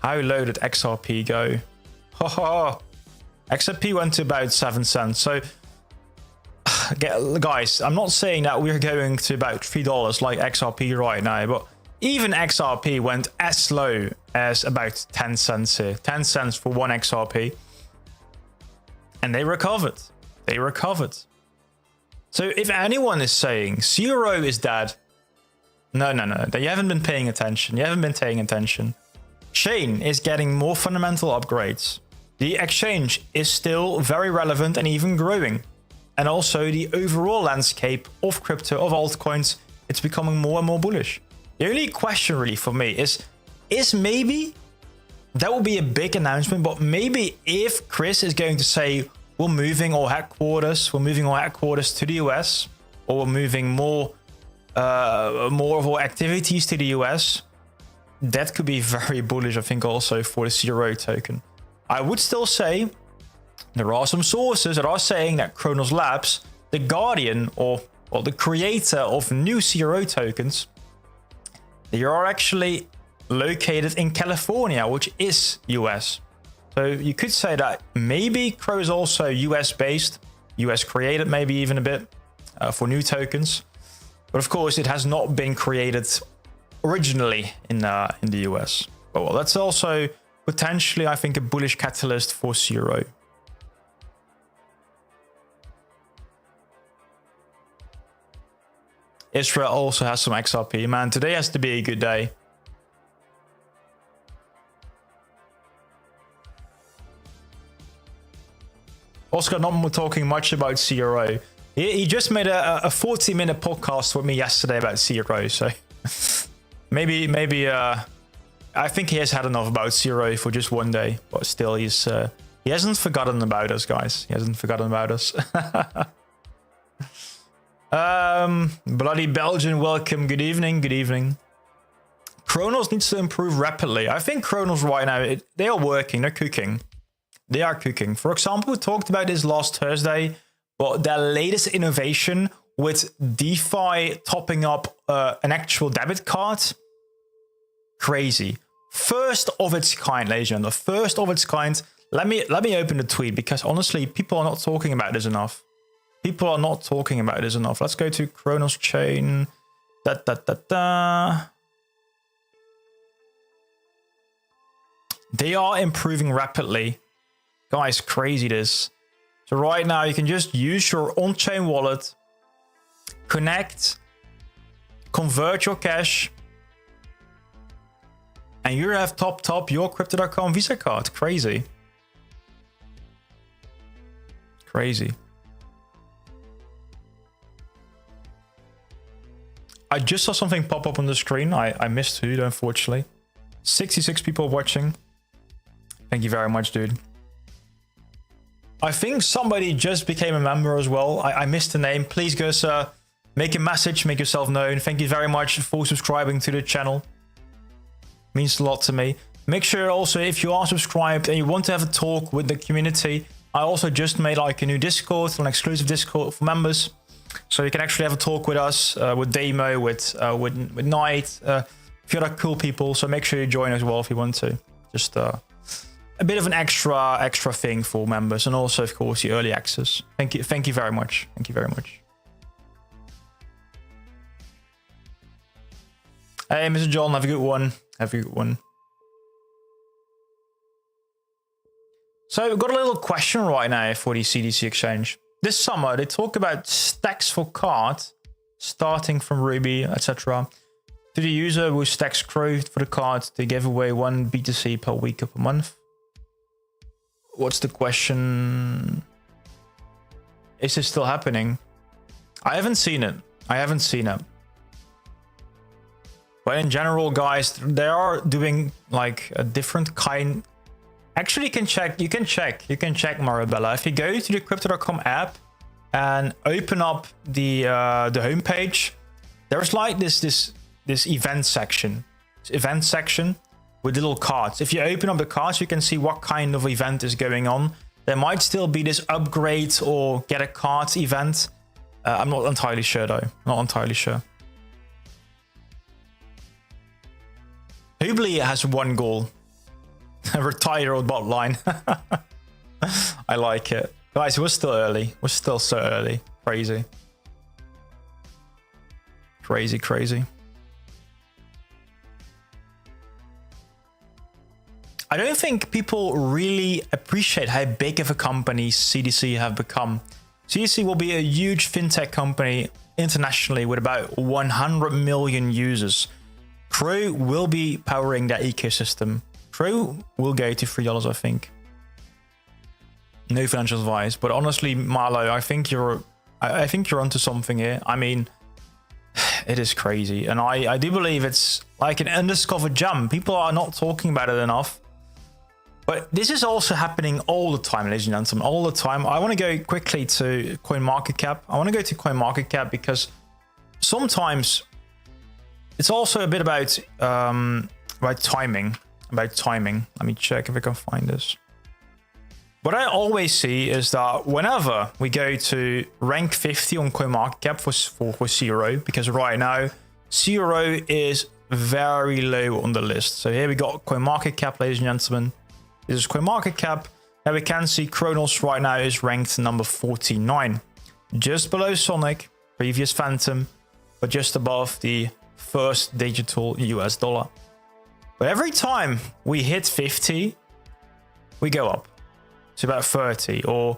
How low did XRP go? XRP went to about 7 cents. So, guys, I'm not saying that we're going to about $3 like XRP right now, but even XRP went as low as about 10 cents here. 10 cents for one XRP. And they recovered. They recovered. So if anyone is saying CRO is dead, no. You haven't been paying attention. You haven't been paying attention. Chain is getting more fundamental upgrades. The exchange is still very relevant and even growing. And also the overall landscape of crypto, of altcoins, it's becoming more and more bullish. The only question really for me is maybe, that would be a big announcement, but maybe if Chris is going to say, we're moving our headquarters to the US, or we're moving more of our activities to the US, that could be very bullish, I think, also for the CRO token. I would still say there are some sources that are saying that Cronos Labs, the guardian or the creator of new CRO tokens, they are actually located in California, which is US. So you could say that maybe CRO is also US based, US created, maybe even a bit for new tokens. But of course, it has not been created originally in the US. But well, that's also potentially, I think, a bullish catalyst for CRO. Israel also has some XRP. Man, today has to be a good day. Oscar not talking much about CRO. He just made a 40-minute podcast with me yesterday about CRO, so maybe I think he has had enough about CRO for just one day, but still he hasn't forgotten about us, guys. He hasn't forgotten about us. Bloody Belgian, welcome. Good evening. Good evening. Cronos needs to improve rapidly. I think Cronos right now, they are working. They're cooking. They are cooking. For example, we talked about this last Thursday, but their latest innovation with DeFi topping up an actual debit card. Crazy. First of its kind, ladies and gentlemen. First of its kind. Let me open the tweet, because honestly, people are not talking about this enough. People are not talking about this enough. Let's go to Cronos chain. They are improving rapidly. Guys, crazy this. So right now you can just use your on-chain wallet, connect, convert your cash, and you have top your Crypto.com Visa card. Crazy. Crazy. I just saw something pop up on the screen. I missed it, unfortunately. 66 people watching. Thank you very much, dude. I think somebody just became a member as well. I missed the name. Please go, sir. Make a message, make yourself known. Thank you very much for subscribing to the channel. Means a lot to me. Make sure also, if you are subscribed and you want to have a talk with the community, I also just made like a new Discord, an exclusive Discord for members. So you can actually have a talk with us, with Demo, with Knight, a few other cool people. So make sure you join as well if you want to. Just a bit of an extra thing for members, and also of course the early access. Thank you very much. Thank you very much. Hey, Mr. John, have a good one. Have a good one. So we've got a little question right now for the CDC exchange. This summer, they talk about stacks for card, starting from Ruby, etc. To the user who stacks CRO for the card, they give away 1 BTC per week or per month. What's the question? Is this still happening? I haven't seen it. I haven't seen it. But in general, guys, they are doing like a different kind Actually, you can check Marabella. If you go to the crypto.com app and open up the homepage, there's like this event section with little cards. If you open up the cards, you can see what kind of event is going on. There might still be this upgrade or get a card event. I'm not entirely sure though. Not entirely sure. Hubley has one goal. Retire old bot line. I like it. Guys, we're still early. We're still so early. Crazy. Crazy. I don't think people really appreciate how big of a company CDC have become. CDC will be a huge fintech company internationally with about 100 million users. CRO will be powering that ecosystem. CRO will go to $3, I think. No financial advice, but honestly, Marlo, I think you're onto something here. I mean, it is crazy, and I do believe it's like an undiscovered gem. People are not talking about it enough. But this is also happening all the time, ladies and gentlemen, all the time. I want to go quickly to CoinMarketCap. I want to go to CoinMarketCap because sometimes it's also a bit about timing. Let me check if I can find this. What I always see is that whenever we go to rank 50 on CoinMarketCap for CRO, because right now CRO is very low on the list. So here we got CoinMarketCap, ladies and gentlemen. This is CoinMarketCap. Now we can see Cronos right now is ranked number 49. Just below Sonic, previous Phantom, but just above the first digital US dollar. But every time we hit 50, we go up to about 30, or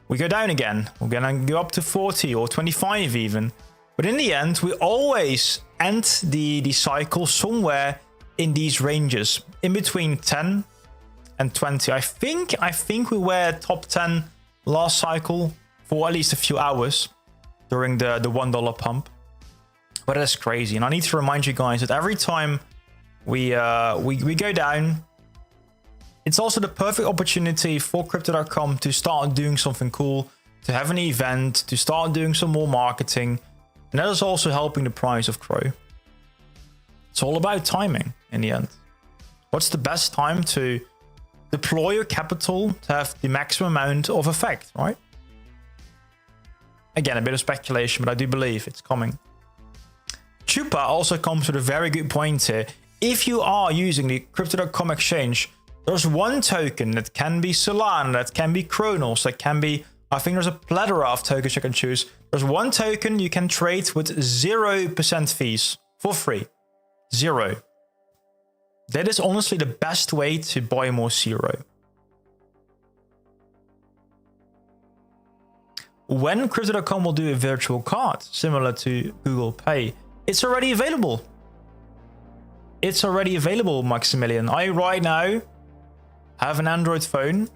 we go down again. We're gonna go up to 40 or 25 even. But in the end, we always end the cycle somewhere in these ranges, in between 10 and 20. I think we were top 10 last cycle for at least a few hours during the $1 pump. But that's crazy. And I need to remind you guys that every time we go down, it's also the perfect opportunity for crypto.com to start doing something cool, to have an event, to start doing some more marketing. And that is also helping the price of CRO. It's all about timing in the end. What's the best time to deploy your capital to have the maximum amount of effect, right? Again, a bit of speculation, but I do believe it's coming. Chupa also comes with a very good point here. If you are using the crypto.com exchange, there's one token that can be Solana, that can be Cronos, that can be, I think there's a plethora of tokens you can choose. There's one token you can trade with 0% fees for free. 0. That is honestly the best way to buy more CRO. When crypto.com will do a virtual card similar to Google Pay, it's already available. It's already available, Maximilian. I right now have an Android phone and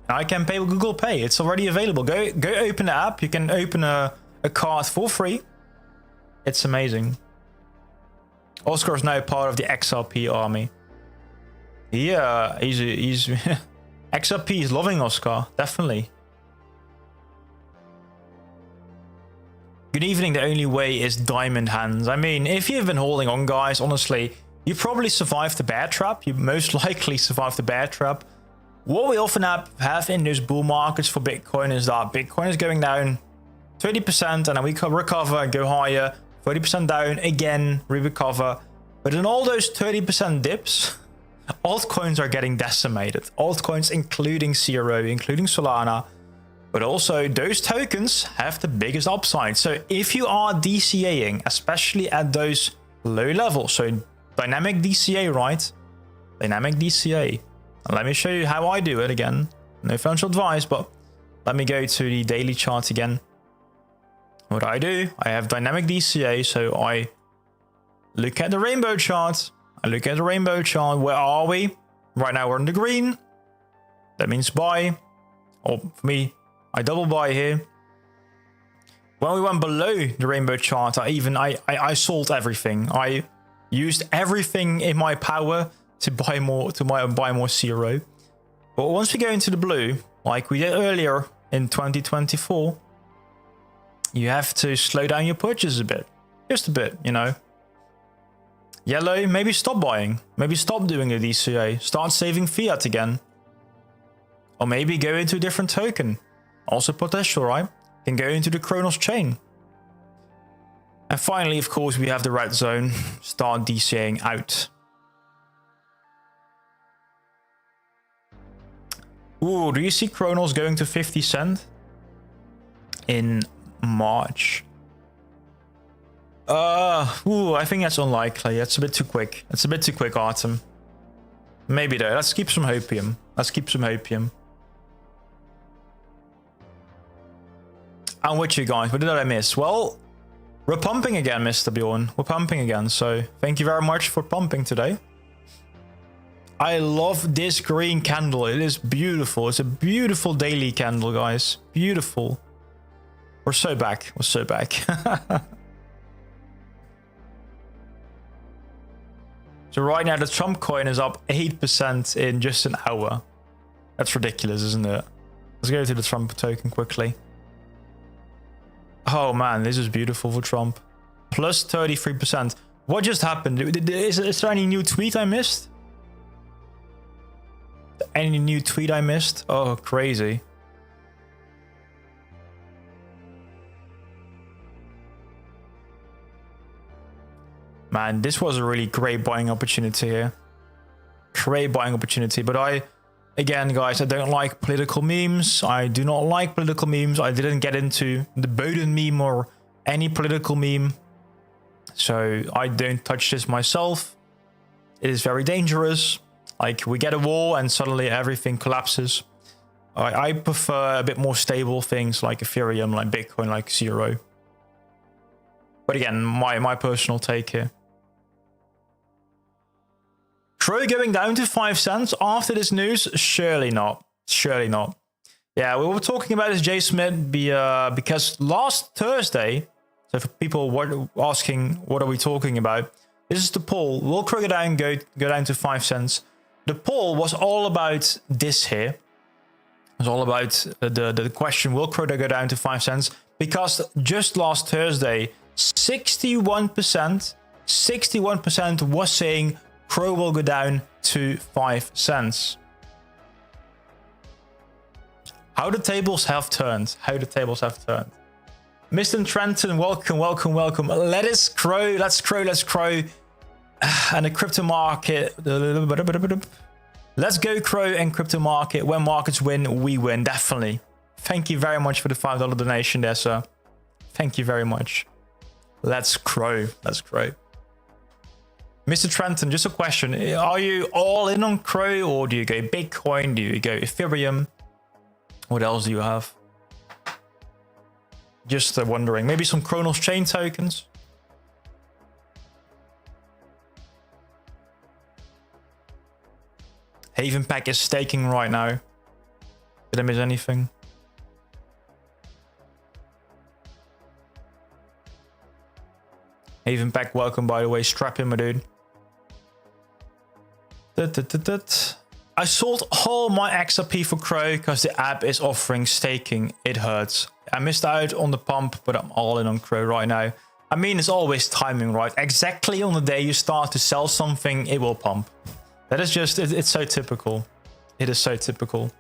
I can pay with Google Pay. It's already available. Go open the app. You can open a card for free. It's amazing. Oscar is now part of the XRP army. Yeah, he's XRP is loving Oscar, definitely. Good evening, the only way is diamond hands. I mean, if you've been holding on, guys, honestly, you probably survived the bear trap. You most likely survived the bear trap. What we often have in those bull markets for Bitcoin is that Bitcoin is going down 30% and then we can recover and go higher, 30% down, again, recover. But in all those 30% dips, altcoins are getting decimated. Altcoins including CRO, including Solana, but also those tokens have the biggest upside. So if you are DCAing, especially at those low levels, so dynamic DCA, right? Dynamic DCA. And let me show you how I do it again. No financial advice, but let me go to the daily chart again. What I do, I have dynamic DCA, so I look at the rainbow chart. Where are we? Right now we're in the green. That means buy. Or for me, I double buy here. When we went below the rainbow chart, I sold everything. I used everything in my power to buy more CRO. But once we go into the blue, like we did earlier in 2024, you have to slow down your purchases a bit. Just a bit, you know. Yellow, maybe stop buying. Maybe stop doing a DCA. Start saving fiat again. Or maybe go into a different token. Also potential, right? Can go into the Cronos chain. And finally, of course, we have the red zone. Start DCAing out. Ooh, do you see Cronos going to 50 cent in March? I think that's unlikely. That's a bit too quick. It's a bit too quick, Artem. Maybe though. Let's keep some hopium. Let's keep some hopium. I'm with you guys. What did I miss? Well, we're pumping again, Mr. Bjorn. We're pumping again. So thank you very much for pumping today. I love this green candle. It is beautiful. It's a beautiful daily candle, guys. Beautiful. We're so back. We're so back. So right now the Trump coin is up 8% in just an hour. That's ridiculous, isn't it? Let's go to the Trump token quickly. Oh man, this is beautiful for Trump. Plus 33%. What just happened? Is there any new tweet I missed? Any new tweet I missed? Oh, crazy. Man, this was a really great buying opportunity here. Great buying opportunity. But again, guys, I don't like political memes. I do not like political memes. I didn't get into the Biden meme or any political meme. So I don't touch this myself. It is very dangerous. Like, we get a war and suddenly everything collapses. I prefer a bit more stable things like Ethereum, like Bitcoin, like CRO. But again, my personal take here. CRO going down to 5 cents after this news? Surely not. Surely not. Yeah, we were talking about this, Jay Smith, because last Thursday, so for people asking what are we talking about, this is the poll. Will CRO go down to 5 cents? The poll was all about this here. It was all about the question, will CRO go down to 5 cents? Because just last Thursday, 61% was saying CRO will go down to 5 cents. How the tables have turned. How the tables have turned. Mr. Trenton, welcome, welcome, welcome. Let's CRO. And the crypto market. Let's go CRO and crypto market. When markets win, we win. Definitely. Thank you very much for the $5 donation there, sir. Thank you very much. Let's CRO. Let's CRO. Mr. Trenton, just a question. Are you all in on CRO, or do you go Bitcoin? Do you go Ethereum? What else do you have? Just wondering. Maybe some Cronos chain tokens? Haven Pack is staking right now. Did I miss anything? Haven Pack, welcome by the way. Strap in, my dude. I sold all my XRP for CRO because the app is offering staking. It hurts. I missed out on the pump, but I'm all in on CRO right now. I mean, it's always timing, right? Exactly on the day you start to sell something, it will pump. That is just, it's so typical. It is so typical.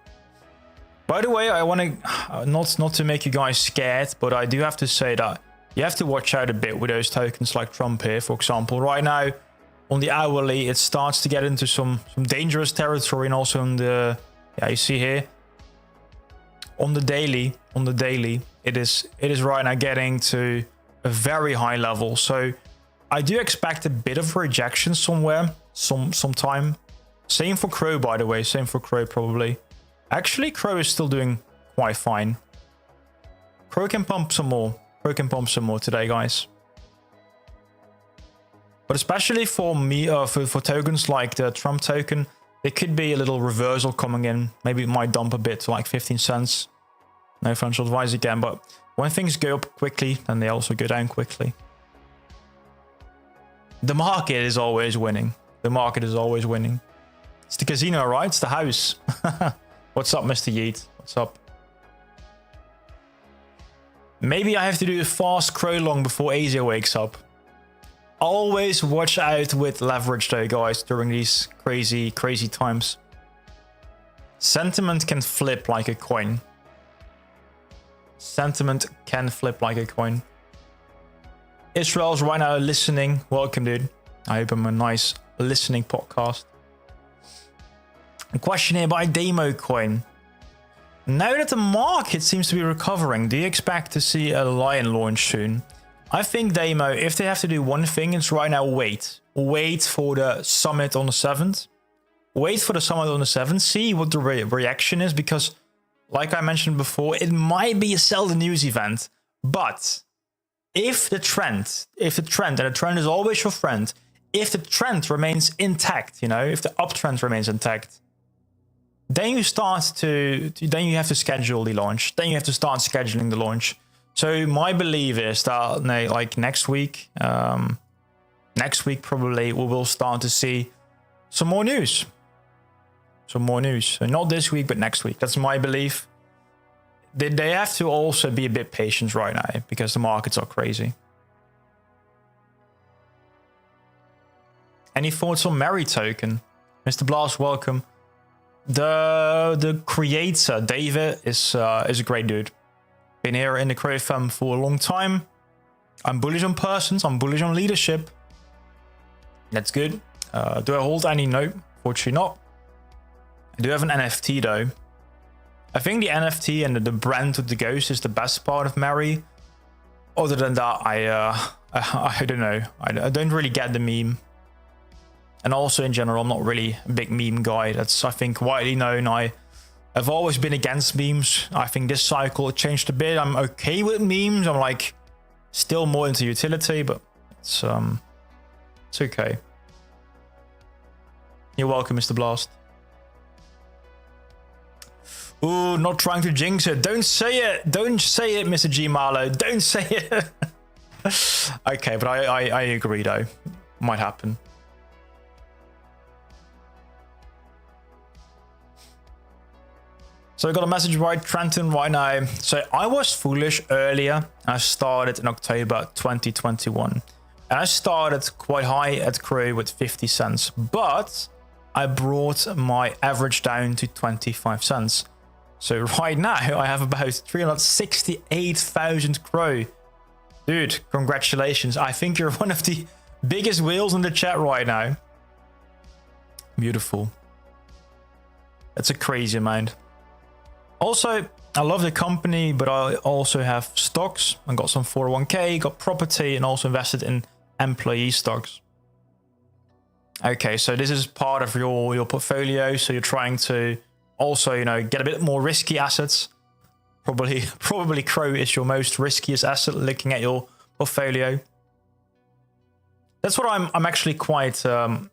By the way, I want to, not to make you guys scared, but I do have to say that you have to watch out a bit with those tokens like Trump here, for example. Right now, on the hourly, it starts to get into some dangerous territory, and also on the, yeah, you see here, on the daily, it is right now getting to a very high level. So I do expect a bit of rejection somewhere, sometime. Same for CRO, by the way. Same for CRO probably. Actually, CRO is still doing quite fine. CRO can pump some more. CRO can pump some more today, guys. But especially for me, for tokens like the Trump token, there could be a little reversal coming in. Maybe it might dump a bit to like 15 cents. No financial advice again, but when things go up quickly, then they also go down quickly. The market is always winning. The market is always winning. It's the casino, right? It's the house. What's up, Mr. Yeet? What's up? Maybe I have to do a fast crow long before Asia wakes up. Always watch out with leverage though, guys, during these crazy times. Sentiment can flip like a coin. Sentiment can flip like a coin. Israel's right now listening. Welcome, dude. I hope I'm a nice listening podcast. A question here by Demo Coin. Now that the market seems to be recovering, do you expect to see a lion launch soon? I think Demo, if they have to do one thing, it's right now wait. Wait for the summit on the 7th. Wait for the summit on the 7th. See what the reaction is, because like I mentioned before, it might be a sell the news event. But if the trend, and the trend is always your friend, if the trend remains intact, you know, if the uptrend remains intact, then you then you have to schedule the launch. Then you have to start scheduling the launch. So my belief is that like next week probably we will start to see some more news. Some more news. So not this week, but next week. That's my belief. They have to also be a bit patient right now because the markets are crazy. Any thoughts on Mary token? Mr. Blast, welcome. The creator, David, is a great dude. Been here in the Crow fam for a long time. I'm bullish on persons. I'm bullish on leadership. That's good. Do I hold any? No, fortunately not. I do have an NFT though. I think the NFT and the brand of the ghost is the best part of Mary. Other than that, I don't know. I don't really get the meme. And also in general, I'm not really a big meme guy. That's, I think, widely known. I've always been against memes. I think this cycle it changed a bit. I'm okay with memes. I'm like still more into utility, but it's okay. You're welcome, Mr. Blast. Ooh, not trying to jinx it. Don't say it. Don't say it, Mr. G Marlow. Don't say it. Okay, but I agree though. Might happen. So I got a message right, Trenton, right now. So I was foolish earlier. I started in October 2021. And I started quite high at Crow with 50 cents. But I brought my average down to 25 cents. So right now I have about 368,000 Crow. Dude, congratulations. I think you're one of the biggest whales in the chat right now. Beautiful. That's a crazy amount. Also, I love the company, but I also have stocks. I got some 401k, got property, and also invested in employee stocks. Okay, so this is part of your portfolio. So you're trying to also, you know, get a bit more risky assets. Probably Crow is your most riskiest asset looking at your portfolio. That's what I'm actually quite I'm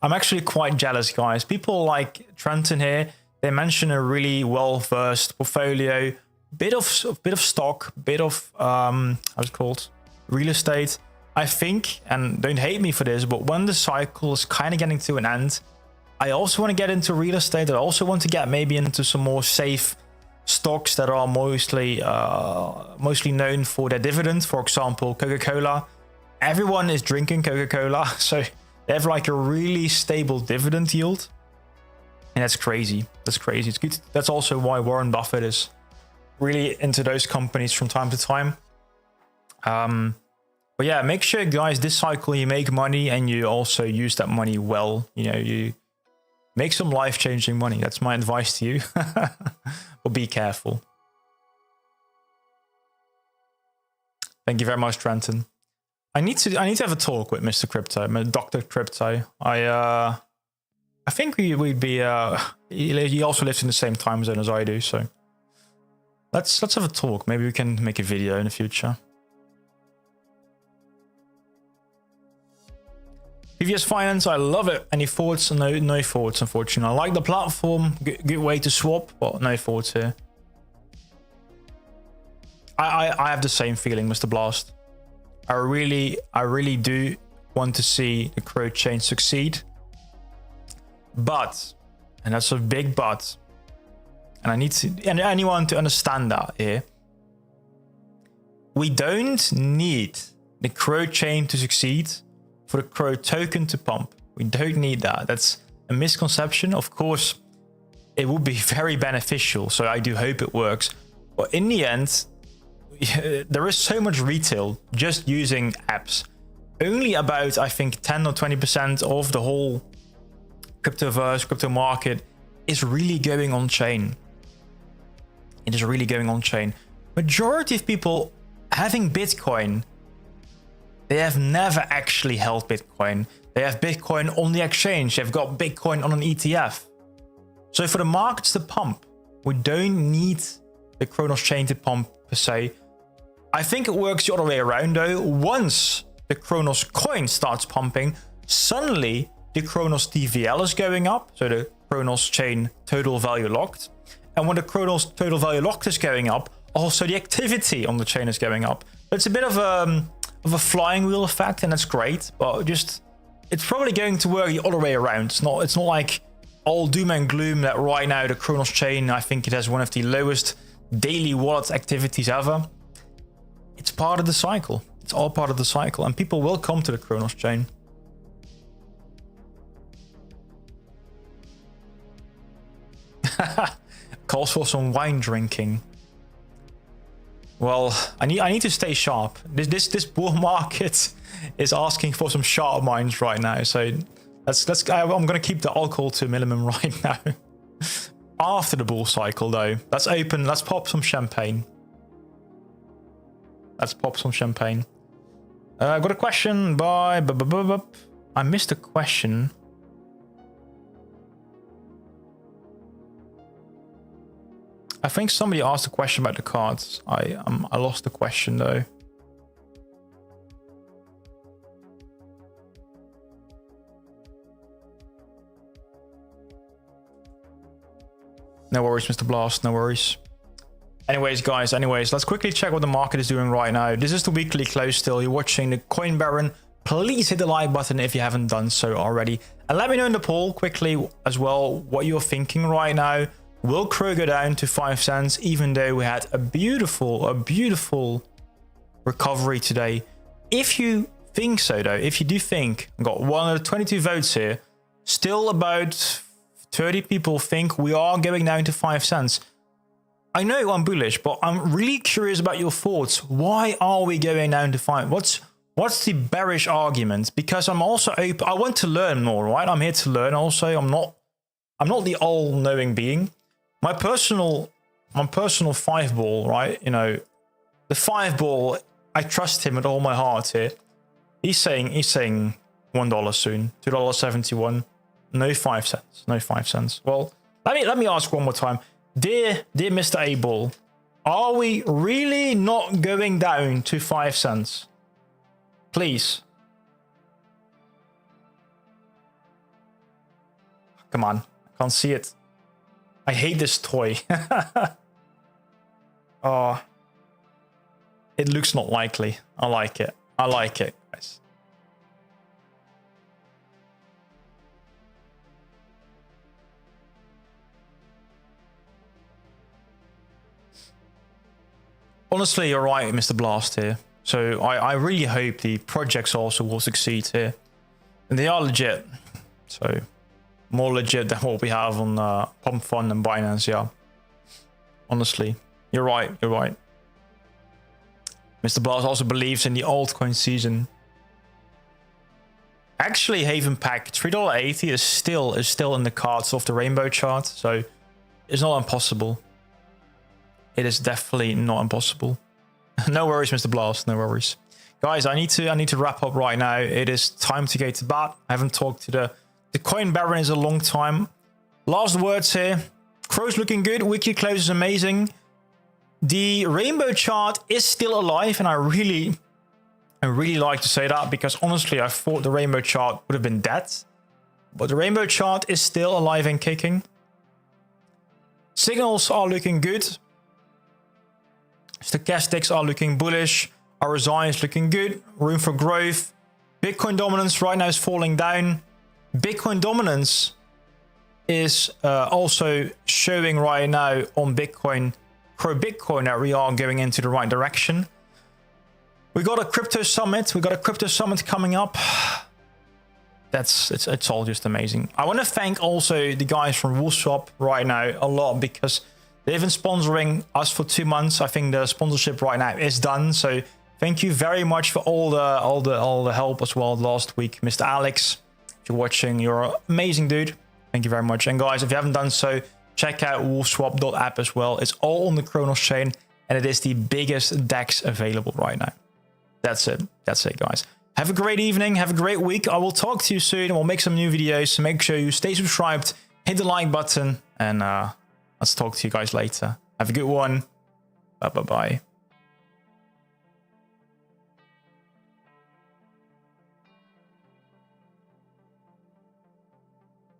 actually quite jealous, guys. People like Trenton here, they mention a really well-versed portfolio, bit of stock, bit of how's it called, real estate. I think, and don't hate me for this, but when the cycle is kind of getting to an end, I also want to get into real estate. I also want to get maybe into some more safe stocks that are mostly known for their dividend. For example, Coca-Cola. Everyone is drinking Coca-Cola, so they have like a really stable dividend yield. And that's crazy. That's crazy. It's good. That's also why Warren Buffett is really into those companies from time to time. But yeah, make sure, guys, this cycle you make money and you also use that money well. You know, you make some life-changing money. That's my advice to you. But be careful. Thank you very much, Trenton. I need to have a talk with Mr. Crypto, Dr. Crypto. I think we'd be. He also lives in the same time zone as I do, so let's have a talk. Maybe we can make a video in the future. PVS Finance, I love it. Any thoughts? No thoughts, unfortunately. I like the platform. Good way to swap, but no thoughts here. I have the same feeling, Mr. Blast. I really do want to see the Crow chain succeed. But, and that's a big but, and I need anyone to understand that here. We don't need the CRO chain to succeed for the CRO token to pump. We don't need that. That's a misconception. Of course, it would be very beneficial, so I do hope it works. But in the end, there is so much retail just using apps. Only about, I think, 10 or 20% of the whole cryptoverse, crypto market is really going on chain. It is really going on chain. Majority of people having Bitcoin, they have never actually held Bitcoin. They have Bitcoin on the exchange. They've got Bitcoin on an ETF. So for the markets to pump, we don't need the Cronos chain to pump per se. I think it works the other way around though. Once the Cronos coin starts pumping, suddenly the Cronos TVL is going up. So the Cronos chain total value locked. And when the Cronos total value locked is going up, also the activity on the chain is going up. It's a bit of a flying wheel effect, and that's great, but just it's probably going to work the other way around. It's not like all doom and gloom that right now the Cronos chain, I think it has one of the lowest daily wallet activities ever. It's part of the cycle. It's all part of the cycle, and people will come to the Cronos chain. Calls for some wine drinking. Well, I need to stay sharp. This bull market is asking for some sharp minds right now. So I'm gonna keep the alcohol to a minimum right now. After the bull cycle though, let's open. Let's pop some champagne. Let's pop some champagne. I got a question by. I missed a question. I think somebody asked a question about the cards. I lost the question though. No worries, Mr. Blast, no worries. Anyways, guys, let's quickly check what the market is doing right now. This is the weekly close still. You're watching the Coin Baron. Please hit the like button if you haven't done so already. And let me know in the poll quickly as well what you're thinking right now. Will CRO go down to 5 cents, even though we had a beautiful recovery today? If you think so, though, if you do think, I've got 122 votes here, still about 30 people think we are going down to 5 cents. I know I'm bullish, but I'm really curious about your thoughts. Why are we going down to 5? What's the bearish argument? Because I'm also open. I want to learn more, right? I'm here to learn also. I'm not the all-knowing being. My personal 5 ball, right? You know, the 5 ball, I trust him with all my heart here. He's saying $1 soon, $2.71. No 5 cents. No 5 cents. Well, let me ask one more time. Dear Mr. A Ball, are we really not going down to 5 cents? Please. Come on. I can't see it. I hate this toy. Oh, it looks not likely. I like it. I like it, guys. Honestly, you're right, Mr. Blast here. So I really hope the projects also will succeed here. And they are legit. So more legit than what we have on Pump Fund and Binance, yeah. Honestly, you're right, you're right. Mr. Blast also believes in the altcoin season. Actually, Haven Pack $3.80 is still in the cards of the rainbow chart, so it's not impossible. It is definitely not impossible. No worries, Mr. Blast, no worries. Guys, I need to wrap up right now. It is time to go to bed. I haven't talked to the Coin Baron in a long time. Last words here. CRO's looking good. Weekly close is amazing. The rainbow chart is still alive, and I really like to say that because honestly, I thought the rainbow chart would have been dead. But the rainbow chart is still alive and kicking. Signals are looking good. Stochastics are looking bullish. RSI is looking good. Room for growth. Bitcoin dominance right now is falling down. Bitcoin dominance is also showing right now on Bitcoin, pro Bitcoin, that we are going into the right direction. We got a crypto summit. We got a crypto summit coming up. It's all just amazing. I want to thank also the guys from Woolswap right now a lot, because they've been sponsoring us for 2 months. I think the sponsorship right now is done. So thank you very much for all the help as well last week, Mr. Alex. If you're watching, you're an amazing dude. Thank you very much. And guys, if you haven't done so, check out woolswap.app as well. It's all on the Cronos chain, and it is the biggest DEX available right now. That's it. That's it, guys. Have a great evening. Have a great week. I will talk to you soon, and we'll make some new videos. So make sure you stay subscribed, hit the like button, and let's talk to you guys later. Have a good one. Bye-bye.